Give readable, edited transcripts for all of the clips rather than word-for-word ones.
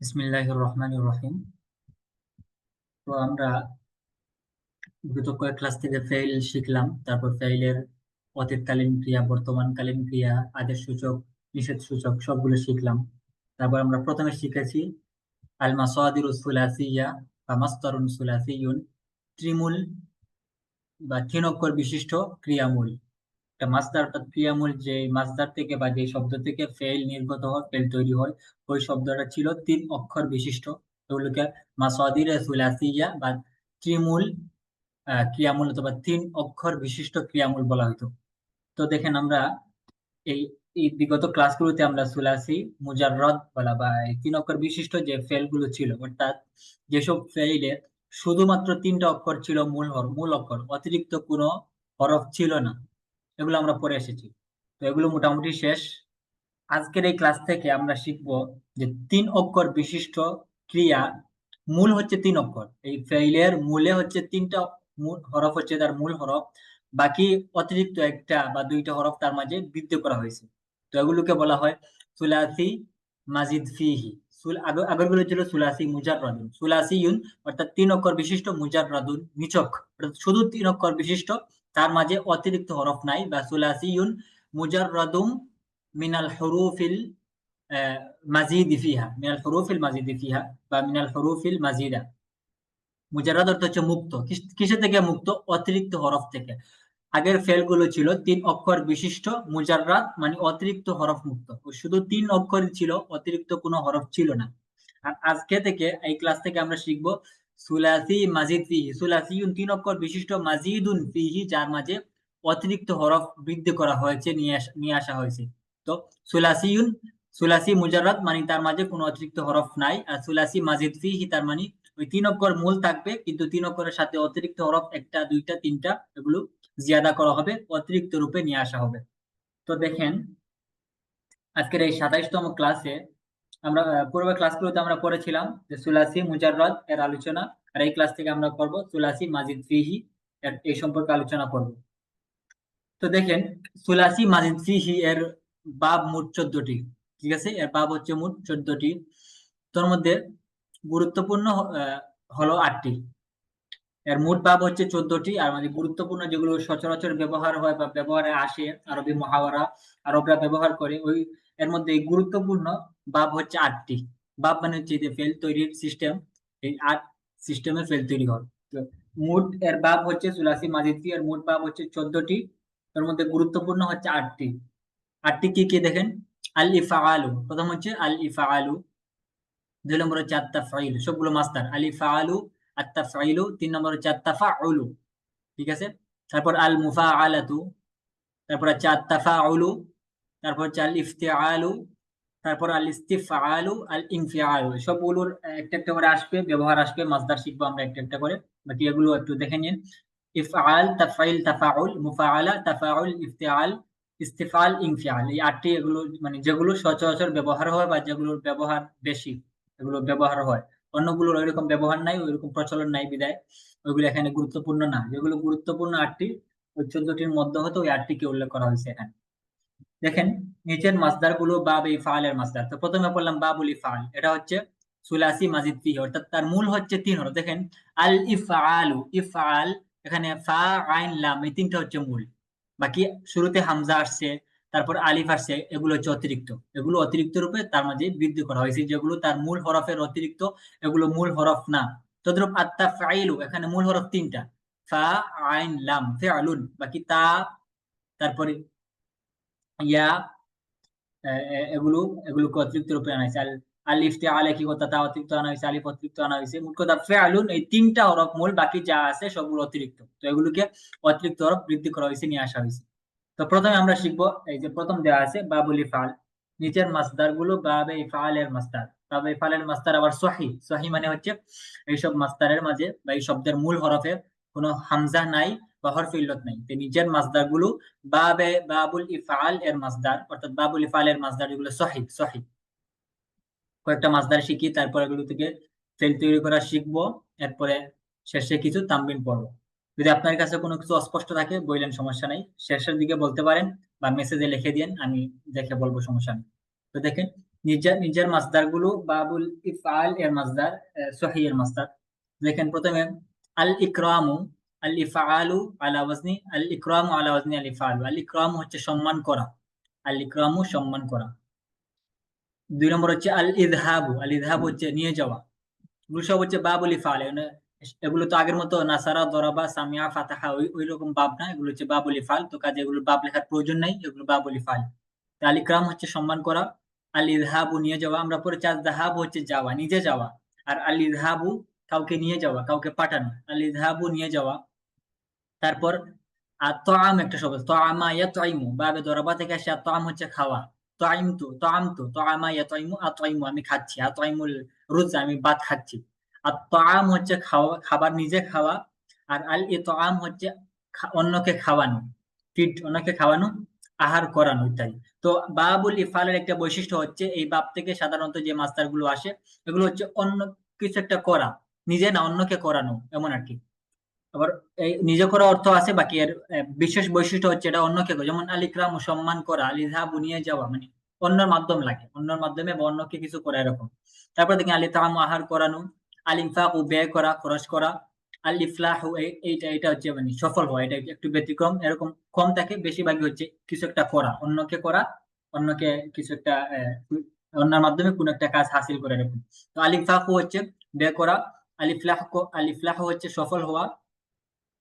বিসমিল্লাহির রহমানির রহিম। তো আমরা গত কয়েক ক্লাস থেকে ফেইল শিখলাম, তারপর ফেইলের অতীতকালীন ক্রিয়া, বর্তমানকালীন ক্রিয়া, আদেশ সূচক, নিষেধ সূচক সবগুলো শিখলাম। তারপর আমরা প্রথমে শিখেছি আল মাসাদিরুস সুলাসিয়্যা বা মাসদারুন সুলাসিয়্যুন, ত্রিমূল বা তিন অক্ষর বিশিষ্ট ক্রিয়ামূল। একটা মাসদার অর্থাৎ ক্রিয়ামূল, যে মাসদার থেকে বা যে শব্দ থেকে ফেইল নির্গত হয়, ফেইল তৈরি হয়, ওই শব্দটা ছিল তিন অক্ষর বিশিষ্ট। ওগুলোকে মাসাদির সুলাসিয়্যা বা ত্রিমূল ক্রিয়ামূল অথবা তিন অক্ষর বিশিষ্ট ক্রিয়ামূল বলা হতো। তো দেখেন, আমরা এই এই বিগত ক্লাসগুলোতে আমরা সুলাসি, মুজাররদ বলা বা এই তিন অক্ষর বিশিষ্ট যে ফেল গুলো ছিল, অর্থাৎ যেসব ফেইলে শুধুমাত্র তিনটা অক্ষর ছিল, মূল অক্ষর, অতিরিক্ত কোনো হরফ ছিল না, এগুলো আমরা পড়ে এসেছি। তো এগুলো মোটামুটি শেষ। আজকের এই ক্লাস থেকে আমরা শিখব যে তিন অক্ষর বিশিষ্ট ক্রিয়া, মূল হচ্ছে তিন অক্ষর, এই ফেইলের মূলে হচ্ছে তিনটা হরফ হচ্ছে তার মূল হরফ, বাকি অতিরিক্ত একটা বা দুইটা হরফ তার মাঝে বৃদ্ধি করা হয়েছে। তো এগুলোকে বলা হয় সুলাসি মাজিদ ফিহি। আগেরগুলো ছিল সুলাসি মুজাররাদুন, সুলাসিউন অর্থাৎ তিন অক্ষর বিশিষ্ট, মুজাররাদুন নিছক অর্থাৎ শুধু তিন অক্ষর বিশিষ্ট, তার মাঝে অতিরিক্ত হরফ নাই, বা সুলাসিউন মুজাররাদুম মিনাল হুরুফিল মাজিদি ফিহা, মিনাল হুরুফিল মাজিদি ফিহা বা মিনাল হুরুফিল মাজিদা। মুজাররাদ অর্থ হচ্ছে মুক্ত। কিসের থেকে মুক্ত? অতিরিক্ত হরফ থেকে। আগের ফেল গুলো ছিল তিন অক্ষর বিশিষ্ট, মুজাররাদ মানে অতিরিক্ত হরফ মুক্ত, ও শুধু তিন অক্ষর ছিল, অতিরিক্ত কোনো হরফ ছিল না। আর আজকে থেকে এই ক্লাস থেকে আমরা শিখবো সুলাসি মাজিদ ফিহি, সুলাসিউন তিন অক্ষর বিশিষ্ট, মাজিদুন ফিহি যার মাঝে অতিরিক্ত হরফ বৃদ্ধি করা হয়েছে, নিয়ে আসা হয়েছে। তো সুলাসিউন, সুলাসি মুজাররাদ মানে তার মাঝে কোনো অতিরিক্ত হরফ নাই, আর সুলাসি মাজিদ ফিহি তার মানে ওই তিন অক্ষর মূল থাকবে, কিন্তু তিন অক্ষরের সাথে অতিরিক্ত হরফ একটা, দুইটা, তিনটা, এগুলো জিয়াদা করা হবে, অতিরিক্ত রূপে নিয়ে আসা হবে। তো দেখেন, আজকের এই 27তম ক্লাসে আমরা পূর্বের ক্লাসগুলোতে আমরা পড়েছিলাম যে সুলাসি মুজাররদ এর আলোচনা, আর এই ক্লাস থেকে আমরা করব সুলাসি মাজিদ ফিহি এর এই সম্পর্কে আলোচনা করব। তো দেখেন, সুলাসি মাজিদ ফিহি এর বাব মোট 14টি। ঠিক আছে, এর বাব হচ্ছে মোট 14টি। তোর মধ্যে গুরুত্বপূর্ণ হলো 8টি। এর মোট বাব হচ্ছে 14টি, আর মানে গুরুত্বপূর্ণ যেগুলো সচরাচর ব্যবহার হয় বা ব্যবহারে আসে, আরবি মুহাওয়ারা আরবরা ব্যবহার করে, ওই এর মধ্যে এই গুরুত্বপূর্ণ বাব হচ্ছে 8টি। বাব মানে হচ্ছে যে ফেল তৈরির সিস্টেম, এই 8 সিস্টেমে ফেল তৈরি হয়। তো মোট এর বাব হচ্ছে সুলাসি মাজিদি, এর মোট বাব হচ্ছে 14টি, তার মধ্যে গুরুত্বপূর্ণ হচ্ছে 8টি। 8টি কি কি দেখেন? আল ইফআলু, প্রথম হচ্ছে আল ইফআলু। দুই নম্বর হচ্ছে আত্তাফাইল, সবগুলো মাস্টার, আল ইফআলু, আত্তাফাইলু। তিন নম্বর হচ্ছে আত্তাফাউলু। ঠিক আছে, তারপর আল মুফাআলাতু, তারপর হচ্ছে আত্তাফাউলু, তারপর হচ্ছে আল ইফতিআলু, তারপর আল ইস্তিফআলু, আল ইনফিআলু। সবগুলোর একটা একটা করে আসবে, ব্যবহার আসবে, মাসদার শিখবো আমরা একটা একটা করে। বাকি এগুলো একটু দেখে নিন। ইফআল, তাফাইল, তাফাউল, মুফাআলা, তাফাউল, ইফতিআল, ইস্তিফআল, ইনফিআল, এই 8টি এগুলো মানে যেগুলো সচরাচর ব্যবহার হয় বা যেগুলোর ব্যবহার বেশি, এগুলো ব্যবহার হয়। অন্যগুলোর ওইরকম ব্যবহার নাই, ওইরকম প্রচলন নাই, বিদায় ওইগুলো এখানে গুরুত্বপূর্ণ না। যেগুলো গুরুত্বপূর্ণ 8টি, ওই 14টির মধ্যে হতে ওই 8টিকে উল্লেখ করা হয়েছে এখানে। দেখেন, নিচের মাসদার গুলো বাব ইফআলের মাসদার। তো প্রথমে বললাম বাবুল ইফআল, এটা হচ্ছে সুলাসি মাজিদ ফিহি, অর্থাৎ তার মূল হচ্ছে তিন হরফ। দেখেন, আল ইফআলু, ইফআল, এখানে ফা আইন লাম, এই তিনটা হচ্ছে মূল। বাকি শুরুতে হামজা আসছে, তারপর আলিফ আসছে, এগুলো হচ্ছে অতিরিক্ত। এগুলো অতিরিক্ত রূপে তার মাঝে বৃদ্ধি করা হয়েছে, যেগুলো তার মূল হরফের অতিরিক্ত, এগুলো মূল হরফ না। তদ্রূপ আত্তাফাইলু, এখানে মূল হরফ তিনটা, ফা আইন লাম ফিআলুন। বাকি তা, তারপরে ইয়া, এগুলো এগুলোকে অতিরিক্ত রূপে আনা হয়েছে। আলিফ তে আলে কি কথা, তা অতিরিক্ত আনা হয়েছে, আলিফ অতিরিক্ত আনা হয়েছে। মোট কথা ফেআলুন, এই তিনটা হরফ মূল, বাকি যা আছে সবগুলো অতিরিক্ত। তো এগুলোকে অতিরিক্ত হরফ বৃদ্ধি করা হয়েছে, নিয়ে আসা হয়েছে। তো প্রথমে আমরা শিখবো, এই যে প্রথম দেওয়া আছে বাবুল ইফআল, নিচের মাসদার গুলো বাবে ইফআলের মাসদার। বাবে ইফআলের মাসদার আবার সহি, সহি মানে হচ্ছে এইসব মাসদারের মাঝে বা এই শব্দের মূল হরফে কোনো হামজা নাই বা হরফে ইল্লত নাই। তো নিচের মাসদার গুলো বাবুল ইফআল এর মাসদার, অর্থাৎ বাবুল ইফআল এর মাসদার এগুলো সহি। সহি কয়েকটা মাসদার শিখি, তারপর এগুলো থেকে ফেল তৈরি করা শিখবো। এরপরে শেষে কিছু তামরিন পড়বো। যদি আপনার কাছে কোনো কিছু অস্পষ্ট থাকে বললেন, সমস্যা নাই, শেষের দিকে বলতে পারেন বা মেসেজে লিখে দিন, আমি দেখে বলবো, সমস্যা নেই। তো দেখেন, নিজের নিজের মাসদার গুলো বাবুল ইফআল এর মাসদার, সহিহ এর মাসদার। দেখেন প্রথমে আল ইকরামু, আল ইফআলু আলা ওয়াজনি আল ইকরামু আলা ওয়াজনি আল ইফআলু। আল ইকরামু হচ্ছে সম্মান করা, আল ইকরামু সম্মান করা। 2 নম্বর হচ্ছে আল ইযহাবু, আল ইযহাবু হচ্ছে নিয়ে যাওয়া। এগুলো সব হচ্ছে বাবুল ইফআল। এগুলো তো আগের মতো নাসারা, দরাবা, সামিয়া, ফাতাহা ওই রকম বাব না, এগুলো হচ্ছে বাবুল ইফআল। তো কাজে এগুলো বাব লেখার প্রয়োজন নাই, এগুলো বাবুল ইফআল। আল ইকরাম হচ্ছে সম্মান করা, আল ইযহাবু নিয়ে যাওয়া। আমরা পড়েছি আল যাহাবু হচ্ছে যাওয়া, নিজে যাওয়া। আর আল ইযহাবু কাউকে নিয়ে যাওয়া, কাউকে পাঠানো। আল ইযহাবু নিয়ে যাওয়া। তারপর আত-তাআম একটা শব্দ, তাআমা ইয়াতঈমু, বাবে দরাবা থেকে আসে। আত-তাআম হচ্ছে খাওয়া। তাআমতু, তাআমা ইয়াতঈমু, আতঈমু আমি খাচ্ছি। আতঈমুল রুজ আমি ভাত খাচ্ছি। আত-তাআম হচ্ছে খাওয়া, খাবার নিজে খাওয়া। আর আল ইতআম হচ্ছে অন্যকে খাওয়ানো, ফিড, অন্যকে খাওয়ানো, আহার করানো ইত্যাদি। তো বাবুল ইফআলের একটা বৈশিষ্ট্য হচ্ছে এই বাব থেকে সাধারণত যে মাসদার গুলো আসে এগুলো হচ্ছে অন্য কিছু একটা করা, নিজে না অন্যকে করানো, এমন আর কি। আবার এই নিজে করা অর্থ আছে, বাকি এর বিশেষ বৈশিষ্ট্য হচ্ছে এটা অন্যকে করা। যেমন আল ইকরাম সম্মান করা, আল ইযহাবু নিয়ে যাওয়া, মানে অন্যর মাধ্যম লাগে, অন্যর মাধ্যমে বা অন্যকে কিছু করা এরকম। তারপর দেখেন আল ইতআম আহার করানো, আল ইনফাকু ব্যয় করা, খরচ করা, আল ইফলাহু এটা হচ্ছে মানে সফল হওয়া। এটা একটু ব্যতিক্রম, এরকম কম থাকে, বেশিরভাগই হচ্ছে কিছু একটা করা, অন্যকে করা, অন্যকে কিছু একটা অন্যের মাধ্যমে কোন একটা কাজ হাসিল করে এরকম। তো আল ইনফাকু হচ্ছে ব্যয় করা, আল ইফলাহু হচ্ছে সফল হওয়া।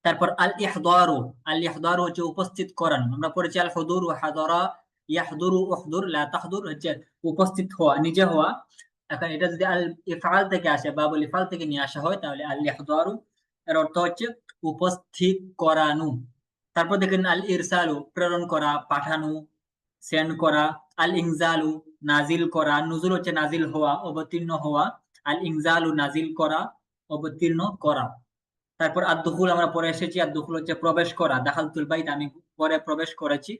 তারপর আল ইহদারু, আল ইহদারু হচ্ছে উপস্থিত করানো। আমরা পড়েছি আল হুদুর, হাদারা ইয়াহদুরু, উহদুর লা তাহদুর হচ্ছে উপস্থিত হওয়া, নিজে হওয়া। এখন এটা যদি আল ইফআল থেকে আসে, বাবুল ইফআল থেকে নিয়ে আসা হয়, তাহলে আল ইহদারু এর অর্থ হচ্ছে উপস্থিত করানো। তারপর দেখেন আল ইরসালু প্রেরণ করা, পাঠানো, সেন্ড করা। আল ইনজালু নাজিল করা, নুজুল হচ্ছে নাজিল হওয়া, অবতীর্ণ হওয়া। আল ইনজালু নাজিল করা, অবতীর্ণ করা। তারপর আদ-দুখুল আমরা পরে এসেছি, আদ-দুখুল হচ্ছে প্রবেশ করা। দাখালতুল বাইত আমি পরে প্রবেশ করেছি।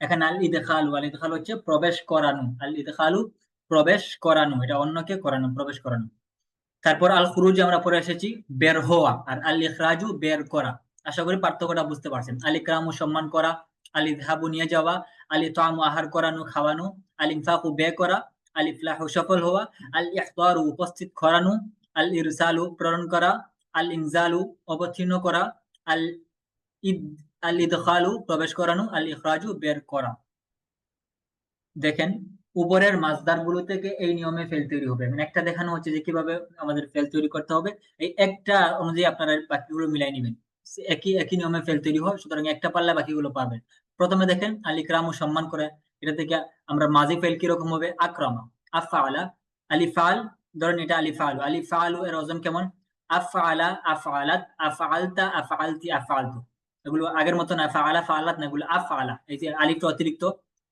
এখানে আল ইদখালু, আল ইদখালু হচ্ছে প্রবেশ করানো, আল ইদখালু প্রবেশ করানো, এটা অন্যকে করানো, প্রবেশ করানো। তারপর আল খুরুজ আমরা পরে এসেছি বের হওয়া, আর আল ইখরাজু বের করা। আশা করি পার্থক্যটা বুঝতে পারছেন। আল ইকরামু সম্মান করা, আল ইযহাবু নিয়ে যাওয়া, আল ইতআমু আহার করানো, খাওয়ানো, আল ইনফাকু ব্যয় করা, আল ইফলাহু সফল হওয়া, আল ইহদারু উপস্থিত করানো, আল ইরসালু প্রেরণ করা, আল ইনজালু অবতীর্ণ করা, আল ইদ আল ইদখালু প্রবেশ করানো, আল ইখরাজু বের করা। দেখেন উপরের মাসদার গুলো থেকে এই নিয়মে ফেল তৈরি হবে। মানে একটা দেখানো হচ্ছে যে কিভাবে আমাদের ফেল তৈরি করতে হবে। এই একটা অনুযায়ী আপনারা বাকিগুলো মিলাই নেবেন। একই একই নিয়মে ফেল তৈরি হয়, সুতরাং একটা পারলে বাকিগুলো পারবেন। প্রথমে দেখেন আল ইকরামু সম্মান করে, এটা থেকে আমরা মাজি ফেল কিরকম হবে? আকরামা, আফআলা, আলিফাল। ধরেন এটা আলিফালু, আলিফালু এর ওজন কেমন? আফআলা, আফআলাত, আফআলতা, আফআলতি, আফআলতু। এগুলো আগের মতো না ফাআলা, ফাআলাত না, এগুলো আফআলা। এই যে আলিফটা অতিরিক্ত,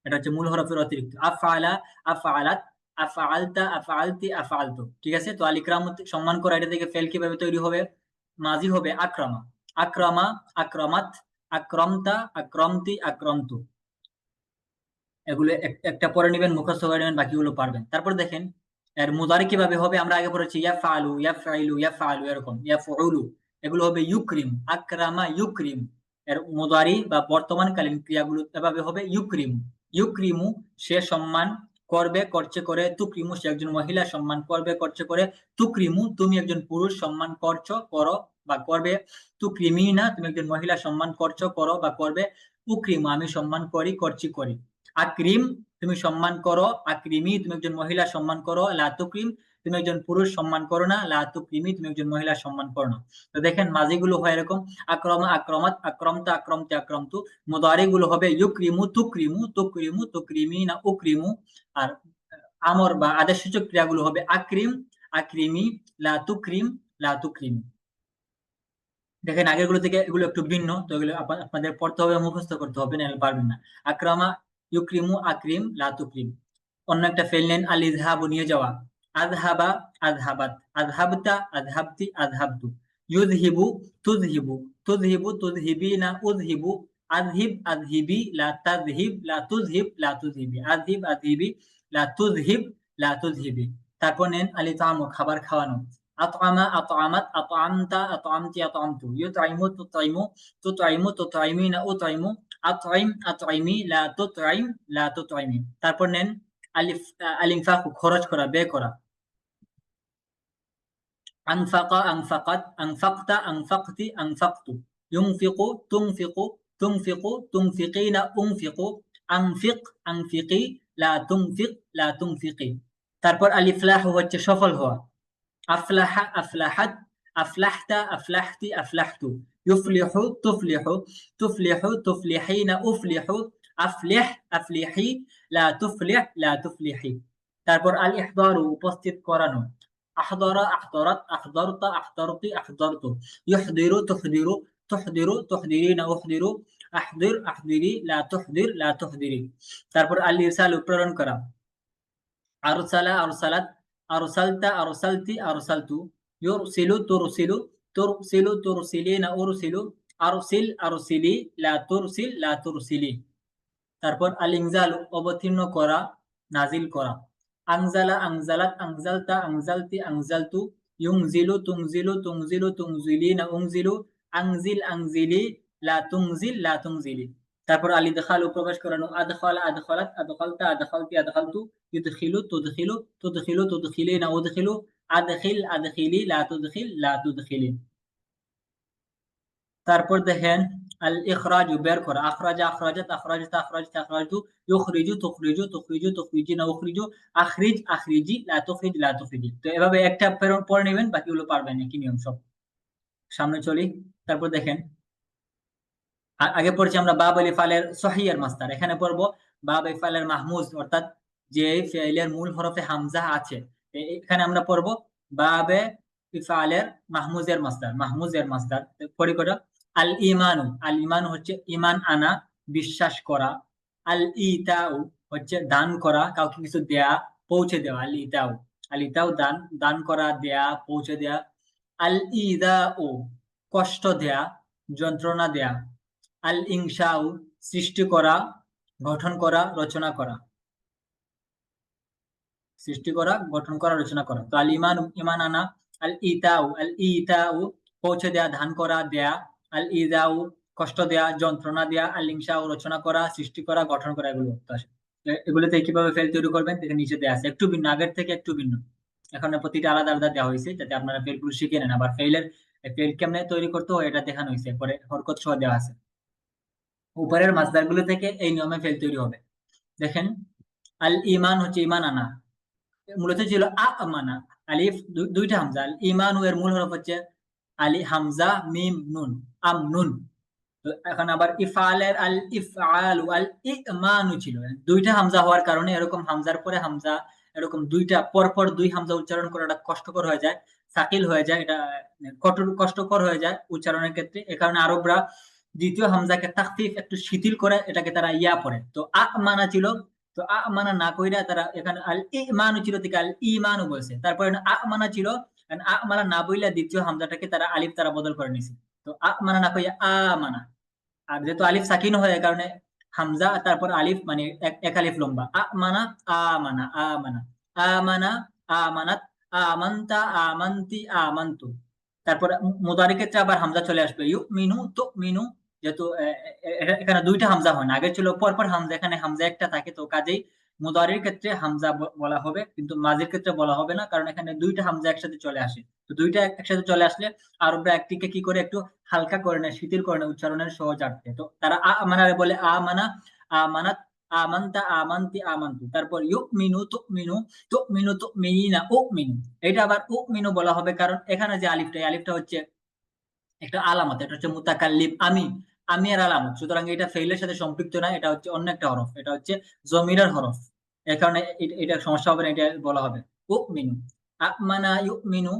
এটা হচ্ছে মূল হরফের অতিরিক্ত। আফআলা, আফআলাত, আফআলতা, আফআলতি, আফআলতু। ঠিক আছে? তো আল ইকরাম সম্মান করা, এটা থেকে ফেল কিভাবে তৈরি হবে? মাজি হবে আকরামা, আকরামা, আকরামাত, আকরামতা, আকরামতি, আকরামতু। এগুলো একটা পরে নেবেন, মুখস্থ করে নেবেন, বাকিগুলো পারবেন। তারপর দেখেন এর মুদারি কিভাবে হবে। আমরা আগে পড়েছি ইয়াফআলু, ইয়াফআইলু, ইয়াফআলু, এরকম ইয়াফউলু। এগুলো হবে ইউকরিম, আকরামা ইউকরিম। এর মুদারি বা বর্তমানকালীন ক্রিয়াগুলো এভাবে হবে ইউকরিম, ইউকরিমু সে সম্মান করবে, করছে করে। তুকরিমু সে একজন মহিলা সম্মান করবে, করছে করে। তুকরিমু তুমি একজন পুরুষ সম্মান করছো, করো বা করবে। তুকরিমিনা তুমি একজন মহিলা সম্মান করছো, করো বা করবে। উকরিমু আমি সম্মান করি, করছি, করি। আকরিম তুমি সম্মান করো, আকরিমি তুমি একজন মহিলা সম্মান করো। লা তুকরিম তুমি একজন পুরুষ সম্মান করো না। লা তুকরিমি তুমি একজন মহিলা সম্মান করো না। তো দেখেন মাজিগুলো হয় এরকম আকরামা, আকরামাত, আকরামতা, আকরামতি, আকরামতু। মুদারিগুলো হবে ইউকরিমু, তুকরিমু, তুকরিমু, তুকরিমিনা, উকরিমু। আর আমর বা আদেশসূচক ক্রিয়াগুলো হবে আকরিম, আকরিমি, লা তুকরিম, লা তুকরিমি। দেখেন আগের গুলো থেকে এগুলো একটু ভিন্ন, তো এগুলো আপনাদের পড়তে হবে, মুখস্থ করতে হবে, নাহলে পারবেন না। আকরামা ইউকরিমু, আকরিম, লা তুকরিম। অন্য একটা ফেল নেন আল ইযহাবু নিয়ে যাওয়া, আযহাবা, আযহাবাত, আযহাবতা, আযহাবতি, আযহাবতু। ইউযহিবু, তুযহিবু, তুযহিবু, তুযহিবিনা, উযহিবু। আযহিব, আযহিবি, লা তাযহিব, লা তুযহিব, লা তুযহিবি। আযহিব, আযহিবি, লা তুযহিব, লা তুযহিবি। তারপর নেন আল ইতআমু খাবার খাওয়ানো, আতআমা, আতআমাত, আতআমতা, আতআমতি, আতআমতু। ইউতআইমু, তুতআইমু, তুতআইমু, তুতআইমিনা, উতআইমু। আতআইম, আতআইমি, লা তুতআইম, লা তুতআইমি। তারপর নেন আলিনফাকু খরচ করা, ব্যয় করা। আনফাকা আনফাকাত, আনফাকতা আনফাকতি আনফাকতু, ইউনফিকু তুনফিকু তুনফিকু তুনফিকিনা উনফিকু, আনফিক আনফিকি, লা তুনফিক লা তুনফিকি। তারপর আলিফলাহু হচ্ছে সফল হওয়া। আফলাহা আফলাহাত, আফলাহতা আফলাহতি আফলাহতু, ইউফলিহু তুফলিহু তুফলিহু তুফলিহিনা উফলিহু, আফলিহ আফলিহি, লা তুফলিহ লা তুফলিহি। তারপর আল ইহদারু উপস্থিত করানো। আহদারা আহদারাত আহদারতা আহদারতি আহদারতু, ইহদিরু তুহদিরু তুহদিরু তুহদিরিনা উহদিরু, আহদির আহদিরি, লা তুহদির লা তুহদিরি। তারপর আল ইরসাল প্রেরণ করা। আরসালা আরসালাত, আরসালতা আরসালতি আরসালতু, ইউরসিলু তুরসিলু তুরসিলু তুরসিলিনা উরসিলু, আরসিল আরসিলি, লা তুরসিল লা তুরসিলি। তারপর আল ইনজালু অবতীর্ণ করা, নাজিল করা। আনজালা আনজালাত আনজালতা আনজালতি আনজালতু, ইউনজিলু তুনজিলু তুনজিলু তুনজিলিনা উনজিলু, আনজিল আনজিলি, লা তুনজিল লা তুনজিলি। তারপর আল ইদখালু প্রবেশ করানো। আদখালা আদখালাত আদখালতা আদখালতি আদখালতু, ইদখিলু তুদখিলু তুদখিলু তুদখিলিনা উদখিলু, আদখিল আদখিলি, লা তুদখিল লা তুদখিলি। তারপর দেখেন আল ইখরাজু বের করা। আখরাজা আখরাজাত আখরাজাতা আখরাজাতা আখরাজতু, ইউখরিজু তুখরিজু তুখরিজু তুখরিজিনা উখরিজু, আখরিজ আখরিজি, লা তুখরিজ লা তুখরিজি। তো এভাবে একটা পড়ে নেবেন, বাকিগুলো পারবেন না, কি নিয়ম সব। সামনে চলি। তারপর দেখেন আগে পড়ছি আমরা বাব ইফালের সহিয়ার মাস্তার, এখানে পড়বো বাব ইফালের মাহমুজ, অর্থাৎ যে ফেইলের মূল হরফে হামজা আছে। এখানে আমরা পড়বো বাবে ইফালের মাহমুজের মাস্তার, মাহমুজের মাস্তার। পড়ি কটা। আল ইমানু, আল ইমানু হচ্ছে ইমান আনা, বিশ্বাস করা। আল ইতাউ হচ্ছে দান করা, কাউকে কিছু দেয়া, পৌঁছে দেওয়া। আল ইতাউ, আল ইতাউ দান, দান করা, দেয়া, পৌঁছে দেয়া। আল ইদাউ কষ্ট দেয়া, যন্ত্রণা দেয়া। আল ইনশাউ সৃষ্টি করা, গঠন করা, রচনা করা। সৃষ্টি করা, গঠন করা, রচনা করা। তো আল ইমান ইমান আনা। আল ইতাউ পৌঁছে দেয়া, ধান করা, দেয়া। আল ইদাউ কষ্ট দেয়া, যন্ত্রণা দেয়া। আল ইনশাউ রচনা করা, সৃষ্টি করা, গঠন করা। এগুলো এগুলোতে কিভাবে ফেল তৈরি করবেন দেখে নিচে দেয়া আছে, একটু ভিন্ন, আগের থেকে একটু ভিন্ন। এখন প্রতিটা আলাদা আলাদা দেওয়া হয়েছে যাতে আপনারা ফেলগুলো শিখে নেন। আবার ফেল কেমনে তৈরি করতে হয় এটা দেখানো হয়েছে, পরে হরকত সহ দেওয়া আছে। উপরের মাসদার গুলো থেকে এই নিয়মে ফেল তৈরি হবে। দেখেন আল ইমান হচ্ছে ইমান আনা, মূলত ছিল আমানা। আলিফ দুইটা হামজা। আল ইমানু এর মূল হরফ হচ্ছে আলি হামজা মিম নুন, আম নুন। তো এখন আবার ইফআলের আল ইফআলু আল ইমানু ছিল, দুইটা হামজা হওয়ার কারণে এরকম হামজার পরে হামজা, এরকম দুইটা পরপর দুই হামজা উচ্চারণ করাটা কষ্টকর হয়ে যায়, সাকিল হয়ে যায়, এটা কঠোর কষ্টকর হয়ে যায় উচ্চারণের ক্ষেত্রে। এ কারণে আরবরা দ্বিতীয় হামজাকে তাখফিফ একটু শিথিল করে এটাকে তারা ইয়া পড়ে। তো মানা ছিল, তো মানা না কইরা তারা এখানে আল ইমানু ছিল থেকে আল ইমানু বলছে। তারপরে মানা ছিল, মানা না বইলা দ্বিতীয় হামজাটাকে তারা আলিফ তারা বদল করে নিছে। তো মানা না কইয়া মানা। আর যেহেতু আলিফ সাকিন হয়, এই কারণে হামজা তারপর আলিফ, মানে এক আলিফ লম্বা। আমানা আমানা আমানা আমানা আমানাত আমানতা আমানতি আমানতু। তারপর মুদারি ক্ষেত্রে আবার হামজা চলে আসবে, ইউমিনু তুমিনু। যেহেতু এখানে দুইটা হামজা হয় না, আগে ছিল পরপর হামজা, এখানে হামজা একটা থাকে। তো কাজেই মুদারির ক্ষেত্রে হামজা বলা হবে, কিন্তু মাজির ক্ষেত্রে বলা হবে না, কারণ এখানে দুইটা হামজা একসাথে চলে আসে। তো দুইটা একসাথে চলে আসলে আরবরা একটিকে কি করে একটু হালকা করে নেয়, শিথিল করে নেয় উচ্চারণের সহজার্থে। তো তারা আমানারে বলে আমানা আমানাত আমানতা আমানতি আমানতু। তারপর ইউমিনু তুমিনু তুমিনু তুমিনিনা উমিনু। এটা আবার উমিনু বলা হবে কারণ এখানে যে আলিফটা, এই আলিফটা হচ্ছে একটা আলামত, এটা হচ্ছে মুতাকাল্লিম আমি, আমি এর আলামত। সুতরাং এটা ফেইলের সাথে সম্পৃক্ত না, এটা হচ্ছে অন্য একটা হরফ, এটা হচ্ছে জমিরের হরফ। এই কারণে এটা সমস্যা হবে না, এটা বলা হবে উমিনু। আমানা ইউমিনু,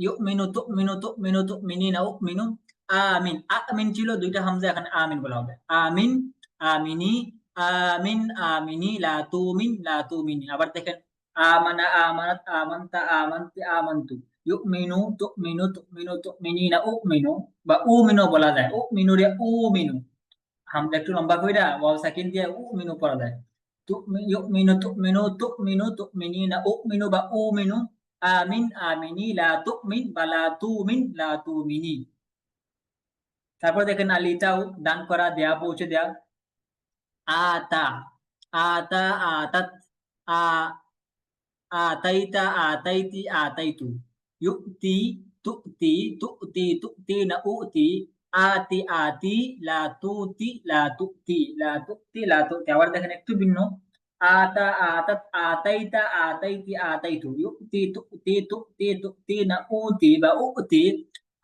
ইউমিনু তুমিনু তুমিনু তুমিনিনা উমিনু। আমিন, আমিন ছিল দুইটা হামজা, এখানে আমিন বলা হবে। আমিন আমিনি, আমিন আমিনি, লা তুমিন লা তুমিনি। আবার দেখেন আমানা আমানাত আমানতা আমানতি আমানতু, ইউমিনু তুমিনু তুমিনু তুমিনিনা উমিনু, বা উমিনু বলা যায়। উমিনু রে উমিনু, হামজা একটু লম্বা কইরা ওয়াও সাকিন দিয়ে উমিনু পড়া যায়। ইউমিনু তুমিনু তুমিনু তুমিনিনা উমিনু বা উমিনু। আমিন আমিনি, লা তুমিন বা লা তুমিন লা তুমিনি। তারপর দেখেন আলিতাও দান করা, দেয়া, পৌঁছে দেয়া। আতা আতা আতাত আ আতাইতা আতাইতি আতাইতু ইউতি তুতি তুতি তুতিনা উতি আতি আতি লা তুতি লা তুতি লা তুতি লা তুতি আবার দেখেন একটু ভিন্ন আতা আতাত আতাইতা আতাইতি আতাইতু ইউতি তুতি তুতি তুতিনা উতি বা উতি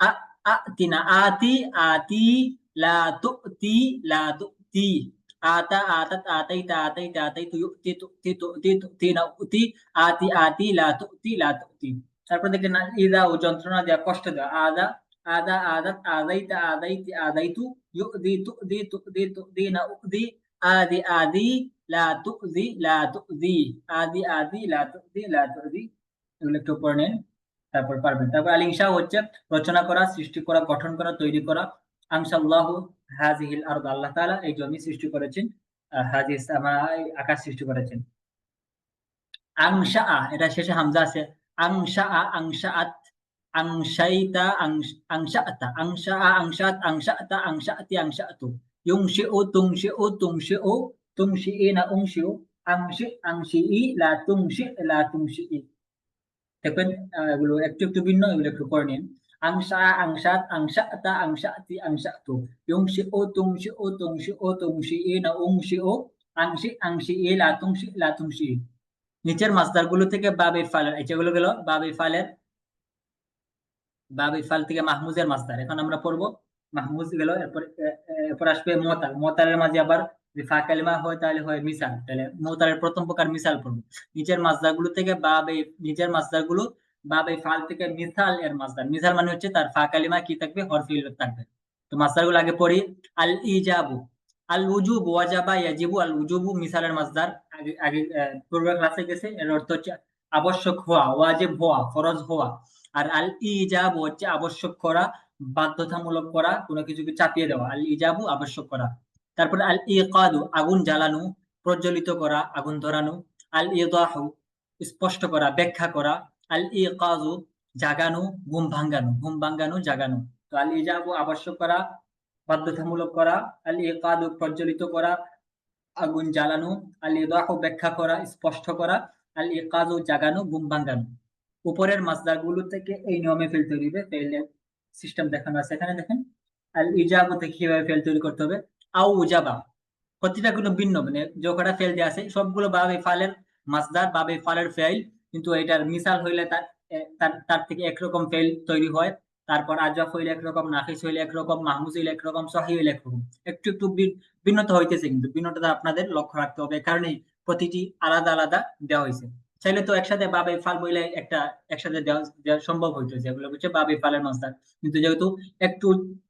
আ আতিনা আতি আতি লা তুতি লা তুতি আতা আতাত আতাইতা আতাইতা আতাইতু ইউতি তুতি তুতি তুতিনা উতি আতি আতি লা তুতি লা তুতি। তারপর দেখেন ইদা ও যন্ত্রণা দেওয়া কষ্ট দেওয়া আদা আদা আদাত আদাইতা আদাইতি আদাইতু ইউদি তুদি তুদি তুদিনা উদি আদি আদি লা তুদি লা তুদি আদি আদি লা তুদি লা তুদি এগুলো একটু পড়ে নেন তারপর পারবেন। তারপর আল ইনশা হচ্ছে রচনা করা, সৃষ্টি করা, গঠন করা, তৈরি করা। আনশাআল্লাহু হাযিহিল আরদ, আল্লাহ তাআলা এই জমি সৃষ্টি করেছেন, হাযিস আকাশ সৃষ্টি করেছেন। আংশা, এটা শেষে হামজা আছে। আংশা আংশাআত আংশাইতা আংশাআতা আংশা আংশাত আংশাআতা আংশাআতি আংশাআতু ইউনশিউ তুনশিউ তুনশিউ তুনশিইনা উনশিউ আংশি আংশিই লা তুনশি লা তুনশিই। দেখবেন এগুলো একটু একটু ভিন্ন, এগুলো একটু করে নিন। আংশা আংশাত আংশাআতা আংশাআতি আংশাআতু ইউনশিউ তুনশিউ তুনশিউ তুনশিইনা উনশিউ আংশি আংশিই লা তুনশি লা তুনশিই। নিচের মাসদারগুলো থেকে বাবে ফালের, যেগুলো গেল বাবে ফাল থেকে মাহমুজের মাসদার। এখন আমরা পড়বো মাহমুজ গেল, এরপর আসবে মুতাল। মুতালের মাঝে আবার যদি ফা কালিমা হয় তাহলে হয় মিসাল, তাহলে মুতালের প্রথম প্রকার মিসাল পড়বো। নিচের মাসদারগুলো থেকে নিচের মাসদারগুলো বাবে ফাল থেকে মিসাল এর মাসদার। মিসাল মানে হচ্ছে তার ফা কালিমা কি থাকবে, হরফে ইল্লাত থাকবে। তো মাসদারগুলো আগে পড়ি। আল ইজাবু আল উজুব ওয়াজাবা ইয়াজিবু আল উজুবু মিসালের মাসদার। আগে আগে পূর্ব ক্লাসে গেছে, এর অর্থ হচ্ছে আবশ্যক হওয়া, ওয়াজিব হওয়া, ফরজ হওয়া। আর আল ইজাবু হচ্ছে আবশ্যক করা, বাধ্যতামূলক করা, কোনো কিছুকে চাপিয়ে দেওয়া। আল ইজাবু আবশ্যক করা। তারপরে আল ইকাদু আগুন জ্বালানো, প্রজ্বলিত করা, আগুন ধরানো। আল ইদাহু স্পষ্ট করা, ব্যাখ্যা করা। আল ইকাজু জাগানো, ঘুম ভাঙ্গানো, ঘুম ভাঙ্গানো, জাগানো। তো আল ইজাবু আবশ্যক করা, বাধ্যতামূলক করা। আল ইকাদু প্রজ্বলিত করা, আগুন জ্বালানো। আল ইদাহু ব্যাখ্যা করা, স্পষ্ট করা। আল ইকাজু জাগানো, ঘুম ভাঙ্গানো। উপরের মাসদারগুলো থেকে এই নিয়মে ফেল তৈরি হবে। ফেলের সিস্টেম দেখানো আছে এখানে, দেখেন। আল ইজাবতে কিভাবে ফেল তৈরি করতে হবে। আউ উজাবা, প্রতিটা কোনো ভিন্ন, মানে যে কটা ফেল দেওয়া আছে সবগুলো বাবে ফালের মাসদার, বাবে ফালের ফেল, কিন্তু এটার মিসাল হইলে তার থেকে একরকম ফেল তৈরি হয়। তারপর আজফ হইলে একরকম, নাফিস হইলে একরকম, মাহমুজ হইলে একরকম, সহি হইলে একরকম। একটু একটু ভিন্নতা হইতেছে, কিন্তু ভিন্নতা আপনাদের লক্ষ্য রাখতে হবে, কারণ প্রতিটি আলাদা আলাদা দেওয়া হয়েছে। চাইলে তো একসাথে বাবে ফাল বইলে একসাথে দেওয়া সম্ভব হইতো, যেগুলো হচ্ছে বাবে ফালের মাসদার। কিন্তু যেহেতু একটু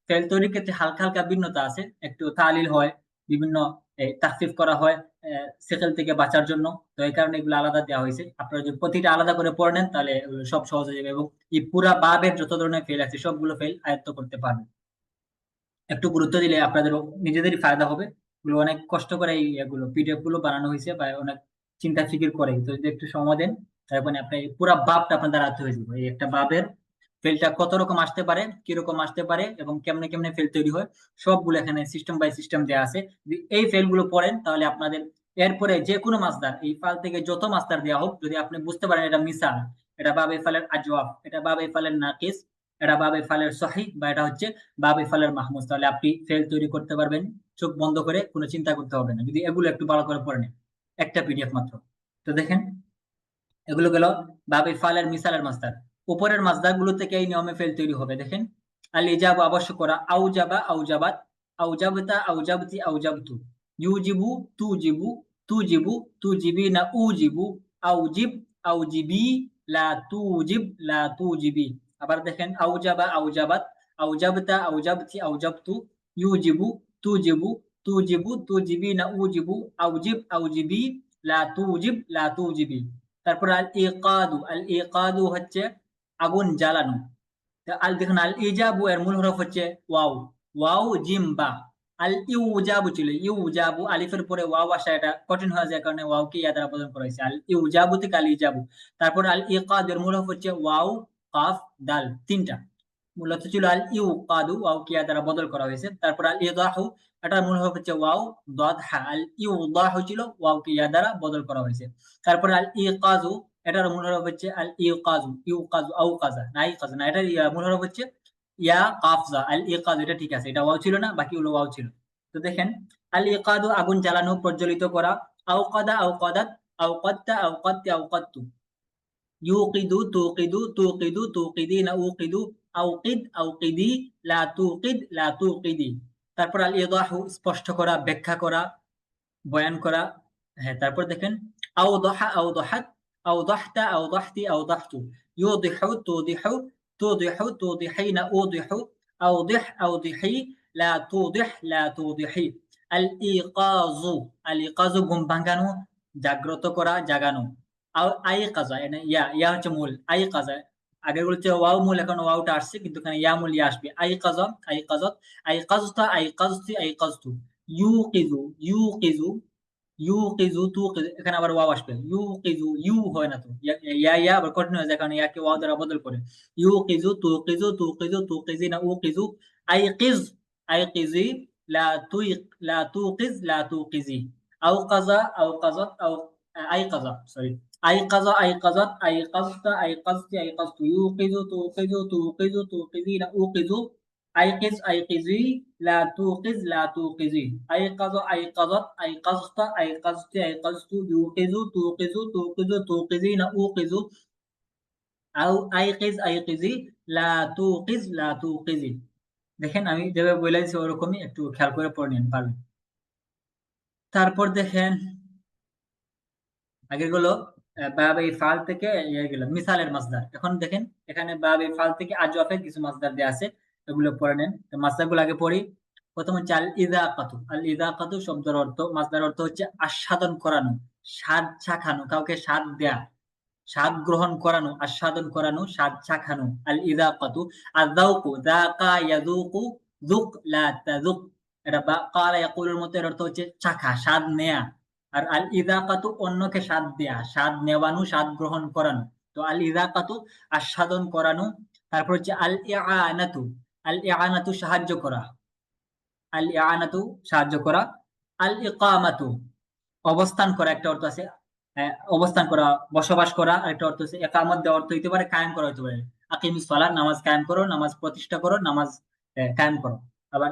ফেল তৈরির ক্ষেত্রে হালকা হালকা ভিন্নতা আছে, একটু তালিল হয়, বিভিন্ন তাখফিফ করা হয় সেকেল থেকে বাঁচার জন্য। তো এই কারণে এগুলো আলাদা দেওয়া হয়েছে। আপনারা যদি প্রতিটা আলাদা করে পড়ে নেন তাহলে সব সহজ হয়ে যাবে, এবং এই পুরা বাবের যত ধরনের ফেল আছে সবগুলো ফেল আয়ত্ত করতে পারবেন। একটু গুরুত্ব দিলে আপনাদের নিজেদেরই ফায়দা হবে। এগুলো অনেক কষ্ট করে এগুলো পিডিএফ গুলো বানানো হয়েছে, বা অনেক চিন্তা ফিকির করে। তো যদি একটু সময় দেন তারপরে আপনি পুরা বাবটা আপনাদের আয়ত্ত হয়ে যাবে। এই একটা বাবের ফেলটা কত রকম আসতে পারে, কিরকম আসতে পারে, এবং কেমনে কেমনে ফেল তৈরি হয়, সবগুলো এখানে সিস্টেম বাই সিস্টেম দেওয়া আছে। যদি এই ফেলগুলো পড়েন তাহলে আপনাদের এরপরে যে কোনো মাসদার, এই ফাল থেকে যত মাসদার দেওয়া হোক, যদি আপনি বুঝতে পারেন এটা মিসাল, এটা বাবে ফালের আজওয়াব, এটা বাবে ফালের নাকিস, এটা বাবে ফালের সহিহ, বা এটা হচ্ছে বাবে ফালের মাহমুজ, তাহলে আপনি ফেল তৈরি করতে পারবেন চোখ বন্ধ করে, কোনো চিন্তা করতে হবে না, যদি এগুলো একটু ভালো করে পড়ে নেন। একটা পিডিএফ মাত্র। তো দেখেন এগুলো গেল বাবে ফালের মিসালের মাসদার। উপরের মাসদার গুলো থেকে এই নিয়মে ফেল তৈরি হবে। দেখেন আল ইজাব আবশ্যক করা, আউজাবা আউজাবাত, আউজাবতা আউজাবতি আউজাবতু ইউজিবু তুজিবু তুজিবু তুজিবিনা উজিবু আউজিব আউজিবি লা তুজিব লা তুজিবি। আবার দেখেন আউজাবা আউজাবাত, আউজাবতা আউজাবতি আউজাবতু ইউজিবু তুজিবু তুজিবু তুজিবিনা উজিবু আউজিব আউজিবি লা তুজিব লা তুজিবি। তারপর আল ইকাদু হচ্ছে আগুন জ্বালানো। আল দেখুন আল ইজাবু এর মূল হরফ হচ্ছে ওয়াও, ওয়াও জিম বা। আল ইউজাবু ছিল ইউজাবু, আলিফের পরে ওয়াও আসা এটা কঠিন হয়ে যায়, কারণে ওয়াওকে ইয়া দ্বারা বদল করা হয়েছে। আল ইউজাবু থেকে আল ইজাবু। তারপর আল ইকাদ এর মূল হরফ হচ্ছে ওয়াও কাফ দাল, তিনটা। মূলত ছিল আল ইউকাদু, ওয়াও কিয়া দ্বারা বদল করা হয়েছে। তারপর আল ইদাহু, এটার মূল হরফ হচ্ছে ওয়াও দাদ হা, আল ইউদাহু ছিল ওয়াও কিয়া দ্বারা বদল করা হয়েছে। তারপর আল ইকাজু, এটার মূল হরফ হচ্ছে আল ইকাজু, ইউকাজু আউ কাজা না ইকাজা না, এটার মূল হরফ হচ্ছে ইয়া কাফজা, আল ইকাজু, এটা ঠিক আছে, এটা ওয়াও ছিল না, বাকিগুলো ওয়াও ছিল। তো দেখেন, আল ইকাদু আগুন জ্বালানো, প্রজ্বলিত করা। আউকাদা আউকাদাত, আউকাদতা আউকাদতি আউকাদতু। ইউকিদু তুকিদু তুকিদু তুকিদিনা উকিদু, আউকিদ আউকিদি, লা তুকিদ লা তুকিদি। তারপর আল ইদাহু স্পষ্ট করা, ব্যাখ্যা করা, বয়ান করা। হ্যাঁ, তারপর দেখেন, আওদাহা আওদাহাত, আওদাহতা আওদাহতি আওদাহতু। ইউদিহু তুদিহু তুদিহু তুদিহিনা উদিহু, আওদিহ আওদিহি, লা তুদিহ লা তুদিহি। আল ইকাযু, আল ইকাযু ঘুম ভাঙানো, জাগ্রত করা, জাগানো। আই কাজা, এখানে ইয়া ইয়া হচ্ছে মূল, আই কাজা। আগের গুলো হচ্ছে ওয়াও মূল, এখন ওয়াওটা আসছে, কিন্তু এখানে ইয়া মূল, ইয়া আসবে। আই কাজা আই কাজাত, আই কাজতা আই কাজতি আই কাজতু। ইউকিজু ইউকিজু ইউকিজু তুকিজু, এখানে আবার ওয়াও আসবে। ইউকিজু, ইউ হয় না তো, ইয়া ইয়া ইয়া আবার কঠিন হয়ে যায়, কারণ ইয়াকে ওয়াও দ্বারা বদল করে। ইউকিজু তুকিজু তুকিজু তুকিজিনা উকিজু, আইকিজ আইকিজি, লা তুইক লা তুকিজ লা তুকিজি। আওকাজা আওকাজাত আইকাজা, সরি, আইকাজা আইকাজাত আইকাজতা আইকাজতি আইকাজতু। ইউকিজু তুকিজু তুকিজু তুকিজিনা উকিজু, আইকিজ আইকিজি, লা তুকিজ লা তুকিজি। আইকাজ আইকাজাত আইকাজতা আইকাজতি আইকাজতু। ইউকিজু তুকিজু তুকিজু তুকিজিনা উকিজু, আও আইকিজ আইকিজি, লা তুকিজ লা তুকিজি। দেখেন, আমি যেভাবে বলে দিচ্ছি ওরকমই একটু খেয়াল করে পড়ে নিন, পারবেন। তারপর দেখেন, আগে গুলো বাব ইফআল থেকে ইয়ে গেল মিসালের মাসদার। এখন দেখেন, এখানে বাব ইফআল থেকে আজওয়াফের কিছু মাসদার দেয়া আছে, এগুলো পড়ে নেন। তো মাসদারগুলো আগে পড়ি। প্রথম হচ্ছে আল ইযাকাতু। আল ইযাকাতু শব্দের অর্থ, মাসদার অর্থ হচ্ছে আস্বাদন করানো, স্বাদ চাখানো, কাউকে স্বাদ দেয়া, স্বাদ গ্রহণ করানো, আস্বাদন করানো, স্বাদ চাখানো। আল ইযাকাতু। আযাউকু, যাকা ইয়াযুকু, যুক লা তাযুক। এটা বা ক্বালা ইয়াকুলুর মতো, এর অর্থ হচ্ছে চাখা, স্বাদ নেয়া। আর আল ইযাকাতু অন্যকে স্বাদ দেয়া, স্বাদ নেওয়ানো, স্বাদ গ্রহণ করানো। তো আল ইযাকাতু আস্বাদন করানো। তারপর হচ্ছে আল ইআনাতু। আল ইআনাতু সাহায্য করা, আল ইআনাতু সাহায্য করা। আল ইকামাতু অবস্থান করা, একটা অর্থ আছে, অবস্থান করা, বসবাস করা। আরেকটা অর্থ আছে ইকামত, দেওয়া অর্থ হইতে পারে কায়েম করা হইতে পারে। আকিমিস সালাত, নামাজ কায়েম করো, নামাজ প্রতিষ্ঠা করো, নামাজ কায়েম করো। আবার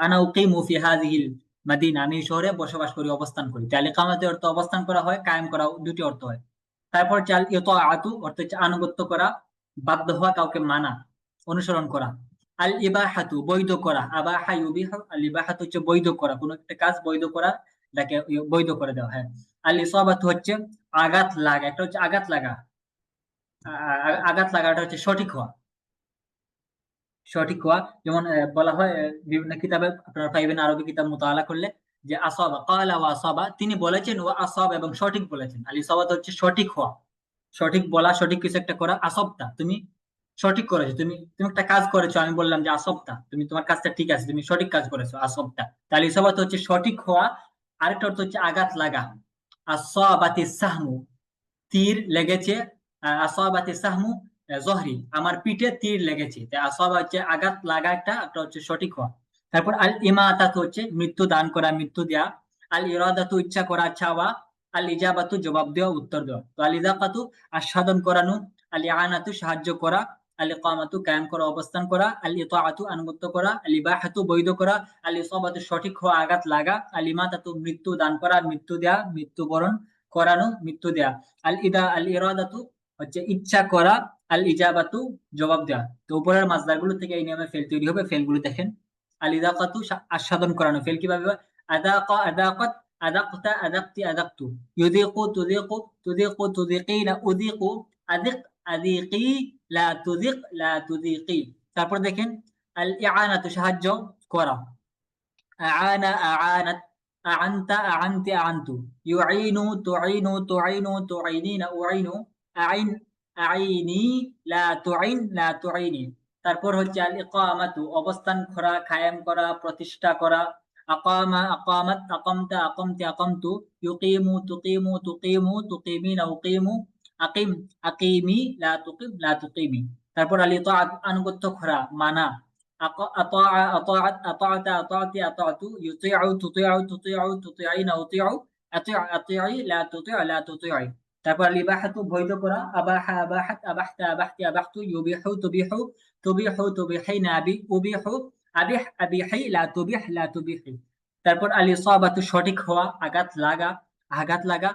আনা উকিমু ফি হাযিহিল মাদিনা, আমি এই শহরে বসবাস করি, অবস্থান করি। তাহলে ইকামতের অর্থ অবস্থান করা হয়, কায়েম করা, দুটি অর্থ হয়। তারপর হচ্ছে আল ইতাআতু, অর্থ হচ্ছে আনুগত্য করা, বাধ্য হওয়া, কাউকে মানা, অনুসরণ করা। আল ইবাহাতু বৈধ করা, আবাহা ইউবিহু, আল ইবাহাতু হচ্ছে বৈধ করা, কোন একটা কাজ বৈধ করা, এটাকে বৈধ করে দেওয়া। হ্যাঁ, আল ইসাবাতু হচ্ছে আঘাত লাগা, একটা হচ্ছে আঘাত লাগা, আঘাত লাগাটা হচ্ছে সঠিক হওয়া, সঠিক হওয়া। যেমন বলা হয় বিভিন্ন কিতাবে, আপনারা পাইবেন আরবি কিতাব মুতাআলা করলে, যে আসাবা ক্বালা ওয়া আসাবা, তিনি বলেছেন, ওয়া আসাবা এবং সঠিক বলেছেন। আল ইসাবাত হচ্ছে সঠিক হওয়া, সঠিক বলা, সঠিক কিছু একটা করা। আসবতা, তুমি সঠিক করেছো, তুমি তুমি একটা কাজ করেছো, আমি বললাম যে আসবতা, তুমি তোমার কাজটা ঠিক আছে, তুমি সঠিক কাজ করেছো, আসবতা। তাহলে ইসাবাত হচ্ছে সঠিক হওয়া। আরেকটা অর্থ হচ্ছে আঘাত লাগা। আসাবাতি সাহমু, তীর লেগেছে। আসাবাতি সাহমু জহরি, আমার পিঠে তীর লেগেছে। তাই আসাবা হচ্ছে আঘাত লাগা, একটা হচ্ছে সঠিক হওয়া। তারপর আল ইমাতাতু হচ্ছে মৃত্যু দান করা, মৃত্যু দেয়া। আল ইরাদাতু ইচ্ছা করা, চাওয়া। আল ইজাবাতু জবাব দেওয়া, উত্তর দেওয়া। তো আল ইযাকাতু আস্বাদন করানো, আল ইআনাতু সাহায্য করা, আল ইকামাতু কায়েম করা, অবস্থান করা, আল ইতাআতু আনুগত্য করা, আল ইবাহাতু বৈধ করা, আল ইসাবাতু সঠিক হওয়া, আঘাত লাগা, আল ইমাতাতু মৃত্যু দান করা, মৃত্যু দেয়া, মৃত্যুবরণ করানো, মৃত্যু দেয়া। আল ইরাদাতু হচ্ছে ইচ্ছা করা, আল ইজাবাতু জবাব দেওয়া। তো উপরের মাসদারগুলো থেকে এই নিয়মে ফেল তৈরি হবে। ফেলগুলো দেখেন, আল ইযাকাতু আস্বাদন করানো, ফেল কিভাবে হয়? আযাকা আযাকাত, আযাকতা আযাকতি আযাকতু। ইউযীকু তুযীকু তুযীকু তুযীকিনা উযীকু, আযিক আযীকি, লা তুযীক লা তুযীকি। তারপর দেখেন, আল ইআনাতু সাহায্য করা, আআনা আআনাত, আআনতা আআনতি আআনতু। ইউঈনু তুঈনু তুঈনু তুঈনিনা উঈনু, আইন আইনি, লা তুঈন লা তুঈনি। তারপর হচ্ছে আল ইকামাতু অবস্থান করা, কায়েম করা, প্রতিষ্ঠা করা। আকামা আকামাত, আকামতা আকামতি আকামতু। ইউকিমু তুকিমু তুকিমু তুকিমিনা উকিমু, আকিম আকিমি, লা তুকিম লা তুকিমি। তারপর আল ইতাআত আনুগত্য করা, মানা। আতাআ আতাআত আতাআতা আতাআতি আতাআতু, ইউতিউ তুতিউ তুতিউ তুতিঈনা উতিউ, আতিই লা তুতিউ লা তুতিঈ। তারপর আল ইবাহাতু বৈধ করা, আবাহা আবাহাত আবাহতা আবাহতি আবাহতু, ইউবিহু তুবিহু তুবিহু তুবিহিনা, উবিহু আবিহ আবিহি লা তুবিহ লা তুবিহি। তারপর আল ইসাবাতু সঠিক হওয়া, আঘাত লাগা, আঘাত লাগা।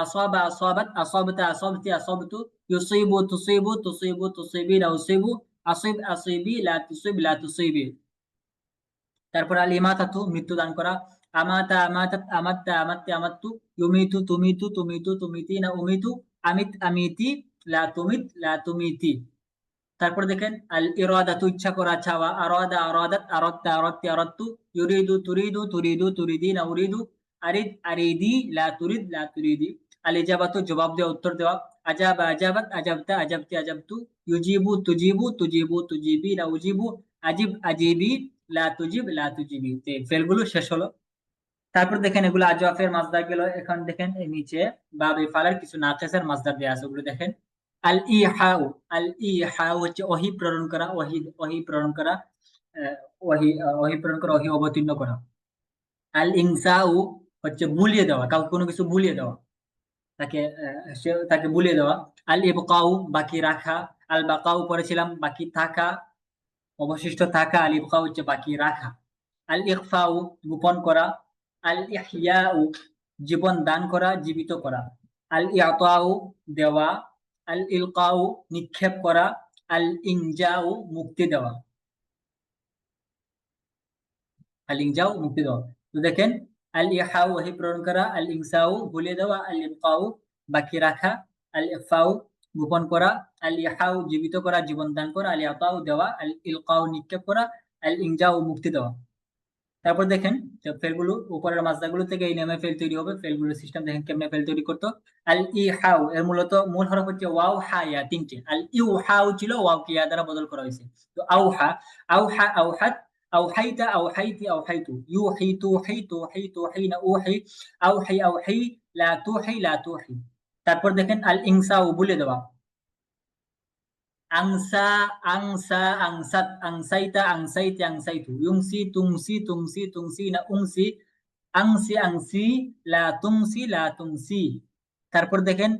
আসাবা আসাবাত আসাবতা আসাবতি আসাবতু, ইউসিবু তুসিবু তুসিবু তুসিবিনা উসিবু, আসিব আসিবি লা তুসিব লা তুসিবি। তারপর আল ইমাতাতু মৃত্যু দান করা, আমাতা আমাতাত আমাত্তা আমাত্তি আমাত্তু, ইউমিতু তুমিতু তুমিতু তুমিতিনা উমিতু, আমিত আমিতি লা তুমিত লা তুমিতি। তারপর দেখেন আল ইরাদাতু ইচ্ছা করা, চাওয়া, আরাদা আরাদাত আরাদতা আরাদতি আরাদতু, ইউরিদু তুরিদু তুরিদু তুরিদিনা উরিদু, আরিদ আরিদি লা তুরিদ লা তুরিদি। আল ইজাবাতু জবাব দেওয়া, উত্তর দেওয়া, আজাবা আজাবাত আজাবতা আজাবতি আজাবতু, ইউজিবু তুজিবু তুজিবু তুজিবি লা উজিবু, আজিব আজিবি লা তুজিব লা তুজিবি। ফেলগুলো শেষ হলো। তারপর দেখেন এগুলো আজওয়াফের মাসদার গেল। এখন দেখেন এই নিচে বাব ইফালের কিছু নাকিসের মাসদার দেয়া আছে, ওগুলো দেখেন। আল ইহাউ, আল ইহাউ হচ্ছে ওহী প্রেরণ করা, ওহী ওহী প্রেরণ করা, আহ, ওহী প্রেরণ করা, ওহী অবতীর্ণ করা। আল ইনসাউ হচ্ছে ভুলিয়ে দেওয়া, কাউকে কোনো কিছু ভুলিয়ে দেওয়া, তাকে তাকে ভুলিয়ে দেওয়া। আল ইবকাউ বাকি রাখা, আল বাকাউ পড়েছিলাম বাকি থাকা, অবশিষ্ট থাকা। আল ইবকাউ হচ্ছে বাকি রাখা। আল ইখফাউ গোপন করা। আল ইহইয়াউ জীবন দান করা, জীবিত করা। আল ইআতাউ দেওয়া। আল ইলকাউ নিক্ষেপ করা। আল ইনজাউ মুক্তি দেওয়া। আল ইনজাউ মুক্তি দেওয়া। তো দেখেন আল ইহাউ ওহী প্রেরণ করা, আল ইনসাউ ভুলিয়ে দেওয়া, আল ইবকাউ বাকি রাখা, আল ইখফাউ গোপন করা, আল ইহাউ জীবিত করা, জীবন দান করা, আল ইআতাউ দেওয়া, আল ইলকাউ নিক্ষেপ করা, আল ইনজাউ মুক্তি দেওয়া। তারপর দেখেন ফেলগুলো, উপরের মাসদারগুলো থেকে এই নেমে ফেল তৈরি হবে। ফেলগুলোর সিস্টেম দেখেন কেমনে ফেল তৈরি করতো। আল ইহাউ এর মূলত মূল হরফ হচ্ছে ওয়াও হা ইয়া, তিনটে। আল ইউহাউ ছিল, ওয়াও কে ইয়া দ্বারা বদল করা হয়েছে। তো আউহা, আউহা আউহাত, আউহাইতা আউহাইতি আউহাইতু, ইউহি তুহি তুহি তুহিনা উহি, আউহি আউহি লা তুহি লা তুহি। তারপর দেখেন আল ইনসাউ বলে দেওয়া, angsa angsa angsat angsaita angsaiti angsaitu, yungsi tungsi tungsi tungsi na ungsi, angsi angsi la tungsi la tungsi। তারপর দেখেন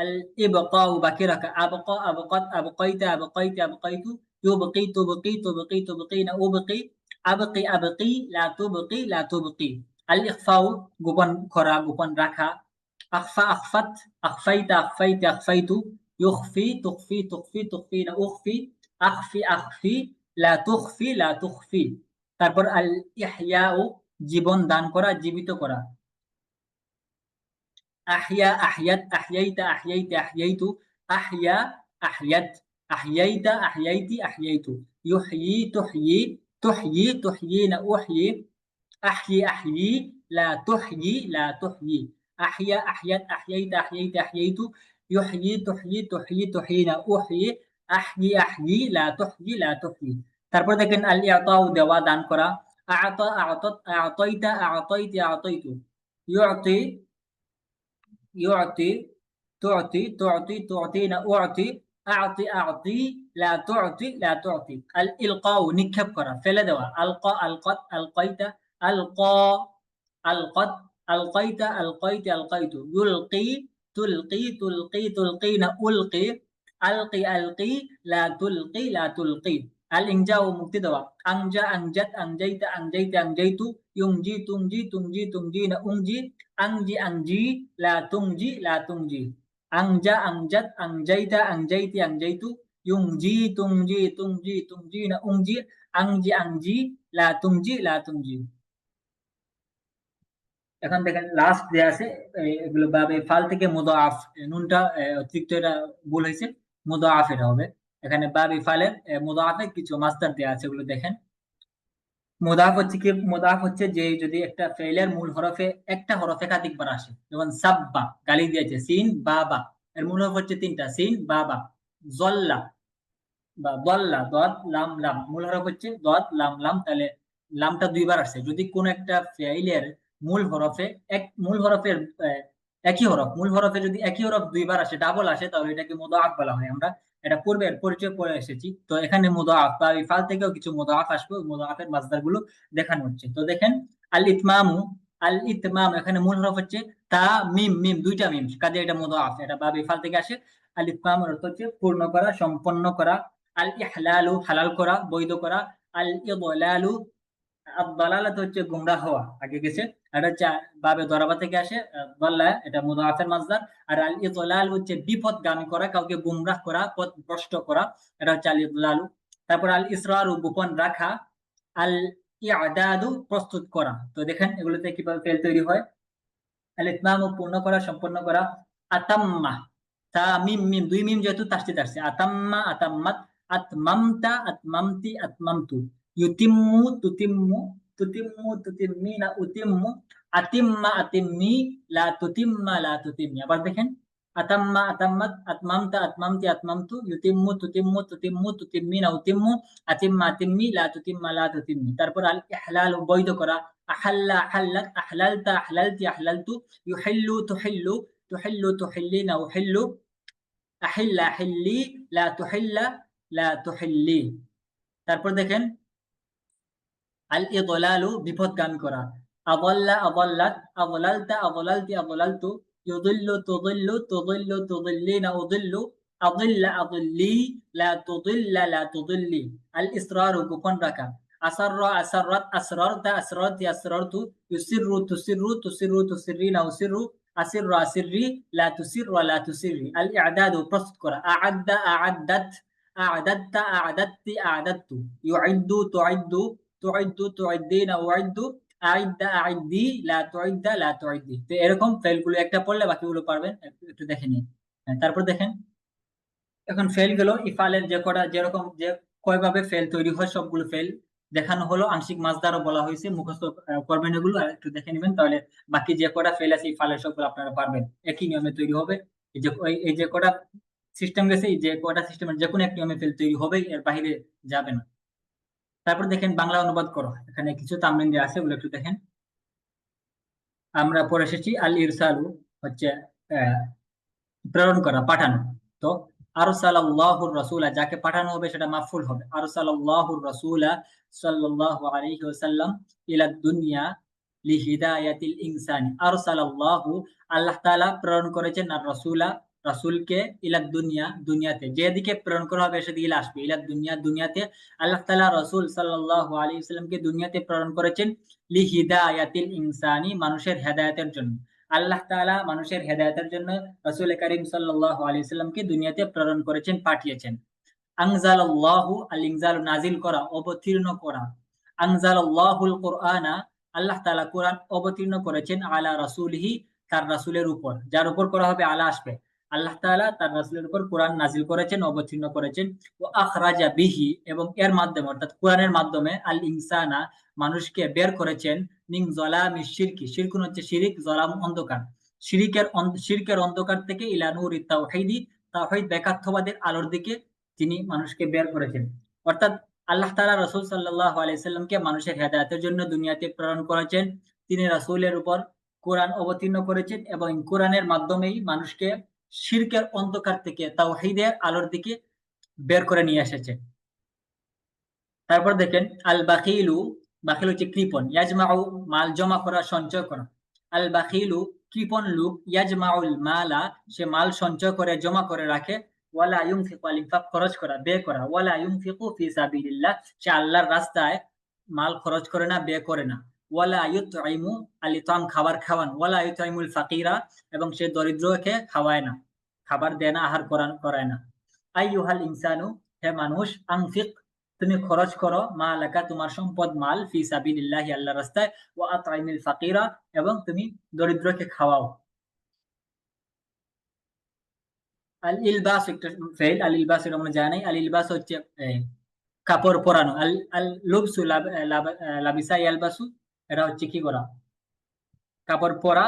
আল ইবকাউ বাকি রাখা, আবকা আবকাত আবকাইতা আবকাইতি আবকাইতু, ইউবকি তুবকি তুবকি তুবকিনা উবকি, আবকি আবকি লা তুবকি লা তুবকি। আল ইখফাউ গোপন করা, গোপন রাখা। আখফা আখফাত আখফাইতা আখফাইতি আখফাইতু, ইউখফি তুখফি তুখফি তুখফিনা উখফি, আখফি আখফি লা তুখফি লা তুখফি। তারপর আল ইহইয়াউ জীবন দান করা, জীবিত করা। আহইয়া আহইয়াত আহইয়াইতা আহইয়াইতি আহইয়াইতু, আহইয়া আহইয়াত আহইয়াইতা আহইয়াইতি আহইয়াইতু, ইউহয়ি তুহয়ি তুহয়ি তুহয়িনা উহয়ি, আহয়ি আহয়ি লা তুহয়ি লা তুহয়ি, আহইয়া আহইয়াত আহইয়াইতা আহইয়াইতি আহইয়াইতু, ইউহয়ি তুহয়ি তুহয়ি তুহয়িনা উহয়ি, আহয়ি আহয়ি লা তুহয়ি লা তুহয়ি। তারপর দেখেন আল ইআতাউ দেওয়া, দান করা। আ'তা আ'তাত আ'তাইতা আ'তাইতি আ'তাইতু, ইউ'তি يعطي تعطي تعطي تعطينا أعطي أعطي أعطي لا تعطي لا تعطي। الإلقاء নিক্ষেপ করা, ফেলে দেওয়া। ألقى ألقت ألقيت ألقى ألقت ألقيت ألقيت ألقيت، يلقي تلقي تلقي تلقين ألقي، ألقي ألقي لا تلقي لا تلقي। الإنجاء মুক্তি দেওয়া। أنجا أنجت أنجيت أنجيت أنجيت، ينجي تنجي تنجي تنجين أنجي، আংজি আংজি লা তুংজি লা তুংজি, আংজা আংজাত আংজাইতা আংজাইতি আংজাইতু, ইউংজি তুংজি তুংজি তুংজি না উংজি, আংজি আংজি লা তুংজি লা তুংজি। এখন দেখেন লাস্ট দেয়া আছে, এগুলো বাবে ফাল থেকে মুদাআফ, নুনটা অতিরিক্ত এটা ভুল হয়েছে, মুদাআফ এটা হবে। এখানে বাবে ফালের মুদাআফে কিছু মাস্টার দেয়া আছে, এগুলো দেখেন। মুদাফ হচ্ছে কি, মুদাফ হচ্ছে যে যদি একটা ফেইলের মূল হরফে একটা হরফ একাধিকবার আসে, যেমন সাব্বা গালি দিয়েছে, সিন বাবা, এর মূল হরফ হচ্ছে তিনটা, সিন বাবা। জল্লা বা দল্লা, দদ লাম লাম, মূল হরফ হচ্ছে দদ লাম লাম, তাহলে লামটা দুইবার আসছে। যদি কোন একটা ফেইলের মূল হরফে মূল হরফের একই হরফ, মূল হরফে যদি একই হরফ দুইবার আসে, ডাবল আসে, তাহলে এটাকে মুদাআফ বলা হয়। আমরা এটা পূর্বের পরিচয় পড়ে এসেছি। তো এখানে মুদাআফ বা ইফাল থেকেও কিছু মুদাআফ আসবে, মুদাআফের মাসদার গুলো দেখানো হচ্ছে। তো দেখেন, আল ইতমামু, আল ইতমাম, এখানে মূল হরফ হচ্ছে তা, মিম, মিম দুইটা মিম, কাজে এটা মুদাআফ, এটা বা ইফাল থেকে আসে। আল ইতমাম অর্থ হচ্ছে পূর্ণ করা, সম্পন্ন করা। আল ইহলালু, হালাল করা, বৈধ করা। আল ইদলালু, দালালাত হচ্ছে গুমরাহ হওয়া, আগে গেছে। এটা হচ্ছে বাবে দরাবা থেকে আসে, দাল্লা, এটা মুদাআফের মাসদার। আর আল ইদলাল হচ্ছে বিপথগামী করা, কাউকে গুমরাহ করা, পথ ভ্রষ্ট করা, এটা হচ্ছে আল ইদলালু। তারপর আল ইসরারু, গোপন রাখা। আল ইয়াদাদু, প্রস্তুত করা। তো দেখেন এগুলোতে কিভাবে ফেল তৈরি হয়। আল ইতমামু, পূর্ণ করা, সম্পন্ন করা। আতাম্মা, তা মিম, মিম দুই মিম যেহেতু তাসদিদ আসছে, আতাম্মা, আতাম্মাত। আতমামতা, আতমামতি, আতমামতু। ইউতিম্মু, তুতিম্মু, তুতিম্মু, তুতিম্মিনা, উতিম্মু। আতিম্মা, আতিম্মি। লা তুতিম্মা, লা তুতিম্মি। আবার দেখেন, আতাম্মা, আতাম্মাত, আতমামতা, আতমামতি, আতমামতু। ইউতিম্মু, তুতিম্মু, তুতিম্মু, তুতিম্মিনা, উতিম্মু। আতিম্মা, আতিম্মি। লা তুতিম্মা, লা তুতিম্মি। তারপর আল ইহলাল, বৈধ করা। আহাল্লা, আহাল্লাত। আহলালতা, আহলালতি, আহলালতু। ইউহিল্লু, তুহিল্লু। তুহিল্লু, তুহিল্লিনা, উহিল্লু। আহিল্লা, আহিল্লি। লা তুহিল্লা, লা তুহিল্লি। তারপর দেখেন, আল ইদলালু, বিপথগামী করা। আদাল্লা, আদাল্লাত। আদলালতা, আদলালতি, আদলালতু। ইউদিল্লু, তুদিল্লু। তুদিল্লু, তুদিল্লিনা, উদিল্লু। আদিল্লা, আদিল্লি। লা তুদিল্লা, লা তুদিল্লি। আল ইসরারু, গোপন রাখা। আসররা, আসররাত। আসরারতা, আসরারতি, আসরারতু। ইউসিররু, তুসিররু। তুসিররু, তুসিররিনা, উসিররু। আসিররা, আসিররি। লা তুসিররা, লা তুসিররি। আল ইআদাদু, প্রস্তুত করা। আ'আদ্দা, আ'আদ্দাত। আ'আদাত্তা, আ'আদাত্তি, আ'আদাত্তু। ইউইদ্দু, তুইদ্দু। তুইদ্দু, তুইদ্দিনা, উইদ্দু। আইদ্দা, আইদ্দি। লা তুইদ্দা, লা তুইদ্দি। তো এরকম ফেলগুলো একটা পড়লে বাকিগুলো পারবেন, একটু একটু দেখে নিন। তারপর দেখেন, এখন ফেল গুলো ইফালের যে কটা, যেরকম যে কয়ভাবে ফেল তৈরি হয় সবগুলো ফেল দেখানো হলো। আংশিক মাসদারও বলা হয়েছে, মুখস্থ করবেন এগুলো, আর একটু দেখে নেবেন, তাহলে বাকি যে কটা ফেল আছে ইফালের সবগুলো আপনারা পারবেন, একই নিয়মে তৈরি হবে। এই যে কটা সিস্টেম গেছে, এই যে কটা সিস্টেমের যে কোনো এক নিয়মে ফেল তৈরি হবে, এর বাইরে যাবে না। তারপর দেখেন, বাংলা অনুবাদ করো, এখানে কিছু তামরিন দেওয়া আছে, ওগুলো একটু দেখেন। আমরা পড়ে এসেছি আল ইরসালু হচ্ছে আহ, প্রেরণ করা, পাঠানো। তো আরসালাল্লাহুর রাসূলা, যাকে পাঠানো হবে সেটা মাফউল হবে। আরসালাল্লাহুর রাসূলা সাল্লাল্লাহু আলাইহি ওয়াসাল্লাম ইলা দুনিয়া লিহিদায়াতিল ইনসানি। আরসালাল্লাহু, আল্লাহ তাআলা প্রেরণ করেছেন, আর রাসূলা, রাসূলকে, ইলা দুনিয়া, দুনিয়াতে, যেদিকে প্রেরণ করা হবে সেদিকে আসবে, ইলা দুনিয়া, দুনিয়াতে। আল্লাহ তাআলা রাসূল সাল্লাল্লাহু আলাইহি ওয়াসাল্লামকে দুনিয়াতে প্রেরণ করেছেন লিহিদায়াতিল ইনসানি, মানুষের হেদায়েতের জন্য। আল্লাহ তাআলা মানুষের হেদায়েতের জন্য রাসূল করিম সাল্লাল্লাহু আলাইহি সাল্লামকে দুনিয়াতে প্রেরণ করেছেন, পাঠিয়েছেন। আনজালাল্লাহু, আল ইনজাল, নাজিল করা, অবতীর্ণ করা। আনজালাল্লাহুল কুরআনা, আল্লাহ তাআলা কোরআন অবতীর্ণ করেছেন, আলা রাসূলিহি, তার রাসূলের উপর, যার উপর করা হবে আলা আসবে। আল্লাহ তাআলা তার রাসূলের উপর কোরআন নাজিল করেছেন, অবতীর্ণ করেছেন। ও আখরাজা বিহি, এবং এর মাধ্যমে, অর্থাৎ কোরআনের মাধ্যমে, আল ইনসানা, মানুষকে বের করেছেন, মিন যালামিশ শিরকি, শিরকুন হচ্ছে শিরিক, যালাম অন্ধকার, শিরকের অন্ধকার থেকে, ইলা নূরিত তাওহীদি, তাওহীদ একাত্মবাদের আলোর দিকে তিনি মানুষকে বের করেছেন। অর্থাৎ আল্লাহ তাআলা রাসূল সাল্লাল্লাহু আলাইহি সাল্লামকে মানুষের হেদায়েতের জন্য দুনিয়াতে প্রেরণ করেছেন। তিনি রাসূলের উপর কোরআন অবতীর্ণ করেছেন, এবং কোরআনের মাধ্যমেই মানুষকে শিরকের অন্ধকার থেকে তাওহীদের আলোর দিকে বের করে নিয়ে এসেছেন। তারপর দেখেন, আল বাখিলু, বাখিল হচ্ছে কৃপণ, ইয়াজমাউ, মাল জমা করা, সঞ্চয় করা। আল বাখিলু, কৃপণ লোক, ইয়াজমাউল মালা, সে মাল সঞ্চয় করে, জমা করে রাখে। ওয়ালা ইউনফিকু, আল ইনফাক, খরচ করা, ব্যয় করা। ওয়ালা ইউনফিকু ফি সাবিলিল্লাহ, সে আল্লাহর রাস্তায় মাল খরচ করে না, ব্যয় করে না। ওয়ালা ইউতঈমু, আল ইতআম, খাবার খাওয়ান। ওয়ালা ইউতঈমুল ফাকিরা, এবং সে দরিদ্রকে খাওয়ায় না, খাবার দেয় না, আহার করায় না। আইয়ুহাল ইনসানু, হে মানুষ, আনফিক, তুমি খরচ করো, মা লাকা, তোমার সম্পদ, মাল, ফি সাবিলিল্লাহি, আল্লাহর রাস্তায়। ওয়া আতঈমিল ফাকিরা, এবং তুমি দরিদ্রকে খাওয়াও। আল ইলবাস একটা ফেল, আল ইলবাস এটা আমরা জানি। আল ইলবাস হচ্ছে কাপড় পরানো। আল আল লুবসু, লাবিসা ইয়ালবাসু, এটা হচ্ছে কি করা, কাপড় পরা।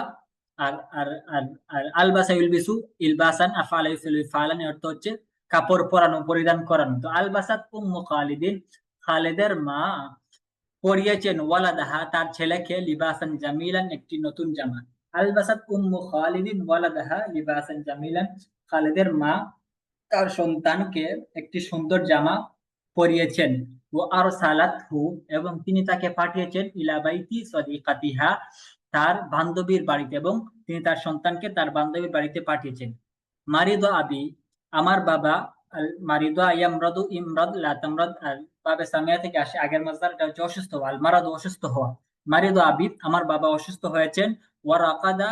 আর আর আর আর আলবাসা ইলবিসু, ইলবাসান, আফআলা ইউফিলু ইফআলান, এর অর্থ হচ্ছে কাপড় পরানো, পরিধান করানো। তো আলবাসাত উম্মু খালিদিন, খালেদের মা পরিয়েছেন, ওয়ালাদাহা, তার ছেলেকে, লিবাসান জামিলান, একটি নতুন জামা। আলবাসাত উম্মু খালিদিন ওয়ালাদাহা লিবাসান জামিলান। খালিদের মা তার সন্তানকে একটি সুন্দর জামা পরিয়েছেন। ও আর সালাতহু, এবং তিনি তাকে পাঠিয়েছেন ইলা বাইতি সাদিকাতিহা, তার বান্ধবীর বাড়িতে, এবং তিনি তার সন্তানকে তার বান্ধবীর বাড়িতে পাঠিয়েছেন। মারিদ আবি, আমার বাবা, মারিদ ইয়ামরাদু ইমরাদ লা তামরাদ, আর বাবে সামিয়া থেকে আসে, আগের মাসদার, এটা হচ্ছে অসুস্থ হওয়া, আল মারাদ অসুস্থ হওয়া। মারিদ আবি, আমার বাবা অসুস্থ হয়েছেন। ওয়া রাকাদা,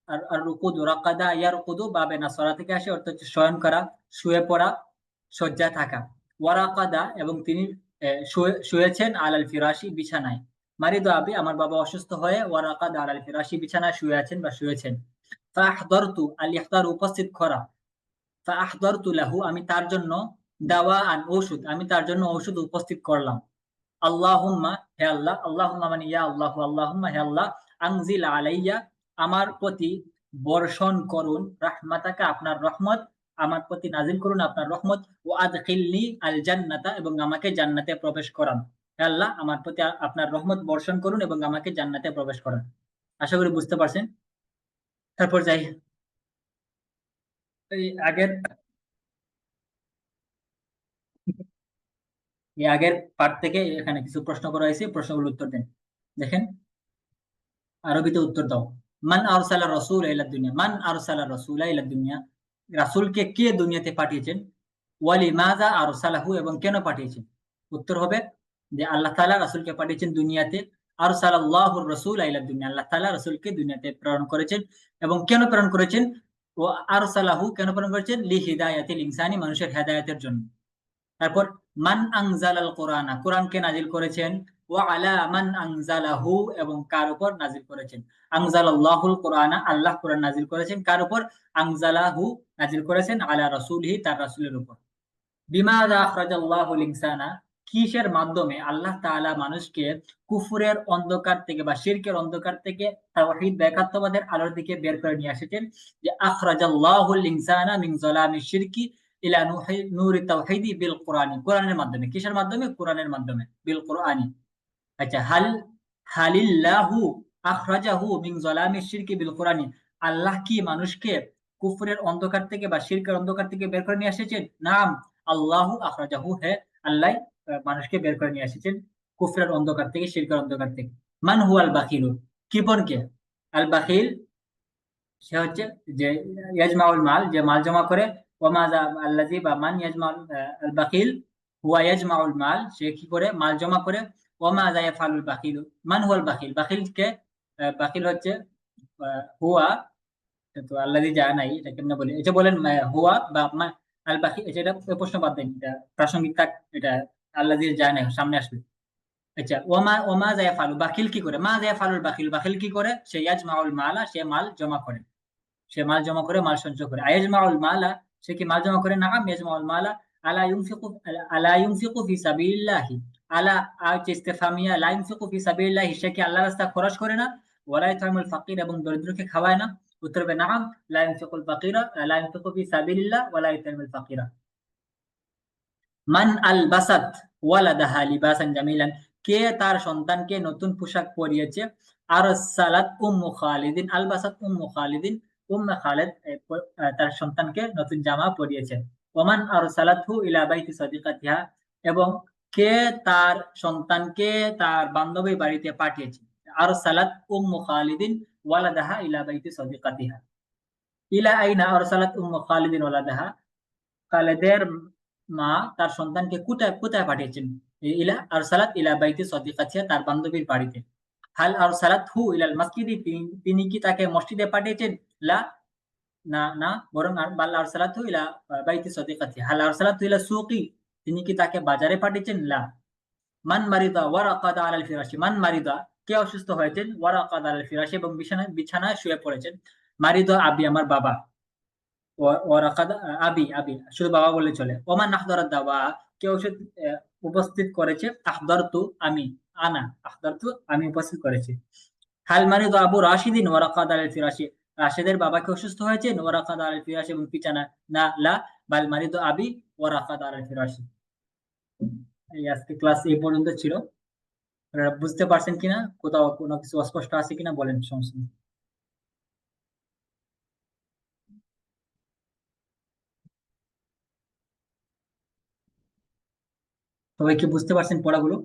আর আর রুকুদু, রাকাদা ইয়ারকুদু বাবে নাসরা থেকে আসে, অর্থ হচ্ছে শয়ন করা, শুয়ে পড়া, শয্যায় থাকা। ওয়া রাকাদা, এবং তিনি শুয়েছেন, আলাল ফিরাশি, বিছানায়। মারিদ আবি, আমার বাবা অসুস্থ হয়ে, ওয়া রাকাদা আলাল ফিরাশি, বিছানায় শুয়ে আছেন বা শুয়েছেন। ফাহদারতু, আল ইহদার উপস্থিত করা, ফাহদারতু লাহু, আমি তার জন্য, দাওয়া আন ঔষধ, আমি তার জন্য ঔষধ উপস্থিত করলাম। আল্লাহুম্মা, হে আল্লাহ, আল্লাহুম্মা মানে ইয়া আল্লাহু, আল্লাহুম্মা হে আল্লাহ, আনজিল আলাইয়া, আমার প্রতি বর্ষণ করুন, রাহমাতাকা, আপনার রহমত, আমার প্রতি নাজিল করুন আপনার রহমত। ও আদখিলনি আল জান্নাতা, এবং আমাকে জান্নাতে প্রবেশ করান। হে আল্লাহ, আমার প্রতি আপনার রহমত বর্ষণ করুন এবং আমাকে জান্নাতে প্রবেশ করান। আশা করি বুঝতে পারছেন। তারপর যাই, এই আগের এই আগের পার্ট থেকে এখানে কিছু প্রশ্ন করা হয়েছে, প্রশ্নগুলোর উত্তর দেন। দেখেন, আরবিতে উত্তর দাও। মান আরসালা রাসূল ইলা দুনিয়া, মান আরসালা রাসূলা ইলা দুনিয়া, রাসূলকে কে দুনিয়াতে পাঠিয়েছেন। ওয়ালি মাযা আরসালাহু, এবং কেন পাঠিয়েছেন। উত্তর হবে যে আল্লাহ তাআলা রাসূলকে পাঠিয়েছেন দুনিয়াতে। আরসালাল্লাহুর রাসূল ইলা দুনিয়া, আল্লাহ তাআলা রাসূলকে দুনিয়াতে প্রেরণ করেছেন। এবং কেন প্রেরণ করেছেন। ও আরসালাহু, কেন প্রেরণ করেছেন, লি হিদায়াতিল ইনসানি, মানুষের হেদায়েতের জন্য। তারপর মান আনজালাল কোরআনা, কোরআনকে নাজিল করেছেন। ওয়া আলা মান আনজালাহু, এবং কার উপর নাজিল করেছেন। আনজালাল্লাহুল কোরআনা, আল্লাহ কোরআন নাজিল করেছেন কার উপর। আনজালাহু, নাজিল করেছেন আলা রাসূলিহি, তার রাসূলের উপর। বিমাযা আখরাজাল্লাহুল ইনসানা, কিসের মাধ্যমে আল্লাহ তাআলা মানুষকে কুফরের অন্ধকার থেকে বা শিরকের অন্ধকার থেকে তাওহীদ বা একাত্মবাদের আলোর দিকে বের করে নিয়ে এসেছেন। যে আখরাজাল্লাহুল ইনসানা মিন যালামিশ শিরকি ইলা নূরি তাওহীদি বিল কোরআনি, কোরআনের মাধ্যমে। কিসের মাধ্যমে, কোরআনের মাধ্যমে, বিল কোরআনি। আচ্ছা, হালিল্লাহু আখরাজাহু মিন যালামিশ শিরকি বিল কোরআনি, আল্লাহ কি মানুষকে কুফরের অন্ধকার থেকে বা শিরকের অন্ধকার থেকে বের করে নিয়ে এসেছেন। নাম, আল্লাহু আখরাজাহু, হে আল্লাহ মানুষকে বের করে নিয়ে এসেছেন কুফরের অন্ধকার থেকে, শিরকের অন্ধকার থেকে। মান হুয়াল বাখিল, কৃপণকে। আল বাখিল, সে হচ্ছে যে ইয়াজমাউল মাল, যে মাল জমা করে। ওয়ামাযা আল্লাযী, বা মান ইয়াজমাউল, আল বাখিল হুয়া ইয়াজমাউল মাল, সে কি করে, মাল জমা করে। ওয়ামাযা ইয়াফআলুল বাখিল, মান হুয়াল বাখিল, বাখিল কে। বাখিল হচ্ছে হুয়া, তো আল্লাযী জানা নাই, এটা কেমনে বলি, এটা বলেন হুয়া বা আল বাখিল, এটা প্রশ্ন বাদ দেন, এটা প্রাসঙ্গিক থাক, এটা আল্লাযী জানা নাই সামনে আসবে। আচ্ছা, ওমা ওমা যায়াফালু, বাখিল কি করে, মা যায়াফালুল বাখিল, বাখিল কি করে, সে ইয়াজমাউল মালা, সে মাল জমা করে, সে মাল জমা করে, মাল সঞ্চয় করে। আয়াজমাউল মালা, সে কি মাল জমা করে, নাআম ইয়াজমাউল মালা। আলা ইউনফিকু ফি সাবিলিল্লাহি, আলা ইস্তেফামিয়া, লা ইউনফিকু ফি সাবিলিল্লাহি, সে কি আল্লাহর রাস্তায় খরচ করে না। ওয়ালা ইতামুল ফাকির, এবং দরিদ্রকে খাওয়ায় না। উত্তর হবে নাআম, লা ইউনফিকুল ফাকিরা, লা ইউনফিকু ফি সাবিলিল্লাহ ওয়ালা ইতামুল ফাকিরা। মান আলবাসাত ওয়ালাদাহা লিবাসান জামিলান, কে তার সন্তানকে নতুন পোশাক পরিয়েছে। আরসালাত উম্মু খালিদিন, আলবাসাত উম্মু খালিদিন, উম্মে খালিদ তার সন্তানকে নতুন জামা পরিয়েছে। ওমান আরসালাতহু ইলা বাইতি সাদিকাতিহা, এবং কে তার সন্তানকে তার বান্ধবীর বাড়িতে পাঠিয়েছে। আরসালাত উম্মু খালিদিন ওয়ালাদাহা ইলা বাইতি সাদিকাতিহা। ইলা আইনা আরসালাত উম্মু খালিদিন ওয়ালাদাহা, খালেদের মা তার সন্তানকে কোথায় কোথায় পাঠিয়েছেন। ইলা আরসালাত ইলা বাইতি সাদিকাতিহা, তার বান্ধবীর বাড়িতে। হাল আরসালাতহু ইলাল মাসজিদি, তিনি কি তাকে মসজিদে পাঠিয়েছেন। লা, না না, বরং বাল আরসালাতহু ইলা বাইতি সাদিকাতিহা। হাল আরসালাতহু ইলা সুকি, তিনি কি তাকে বাজারে পাঠিয়েছেন। লা। মান মারিদা ওয়ারাকাদা আলাল ফিরাশি, মান মারিদা, কে অসুস্থ হয়েছেন। ওয়ারাকাদা আলাল ফিরাশি, এবং বিছানায় বিছানায় শুয়ে পড়েছেন। মারিদা আবি, আমার বাবা। ওয়ারাকাদা আবি, আবি শুধু বাবা বললে চলে। ওমান আহদারাদ দাওয়া, কে ওষুধ উপস্থিত করেছে। আহদারতু, আমি, আনা আহদারতু, আমি উপস্থিত করেছি। হাল মারিদু আবু রাশিদিন ওয়ারাকাদা আলাল ফিরাশি, রাশিদের বাবাকে অসুস্থ হয়েছে। ওয়ারাকাদা আলাল ফিরাশি, এবং বিছানা, না, লা, বাল মারিদু আবি ওয়ারাকাদা আলাল ফিরাশি। এই আজকে ক্লাস এই পর্যন্ত ছিল। আপনারা বুঝতে পারছেন কিনা, কোথাও কোনো কিছু অস্পষ্ট আছে কিনা বলেন, সমস্যা নেই। সবাই কি বুঝতে পারছেন পড়াগুলো?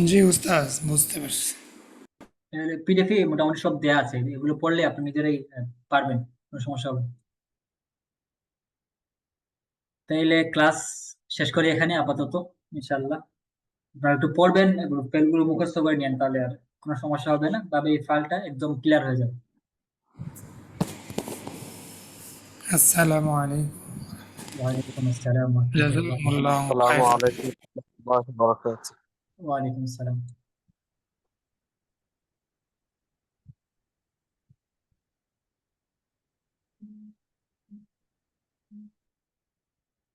জি উস্তাদ, বুঝতে পারছি। পিডিএফ এ মোটামুটি সব দেয়া আছে, এগুলো পড়লে আপনি নিজেরাই পারবেন, কোনো সমস্যা হবে না। তাইলে ক্লাস শেষ করি এখানে আপাতত, ইনশাল্লাহ। আপনারা একটু পড়বেন, এগুলো ফেলগুলো মুখস্থ করে নেন, তাহলে আর কোনো সমস্যা হবে না, তবে এই ফাইলটা একদম ক্লিয়ার হয়ে যাবে। আসসালামু আলাইকুম। ওয়ালাইকুম আসসালাম ওয়া রাহমাতুল্লাহি ওয়া বারাকাতুহু। জাযাকুমুল্লাহু আসসালামু খাইরান। আলাইকুম ওয়া রাহমাতুল্লাহি ওয়া বারাকাতুহু। ওয়ালাইকুম আসসালাম।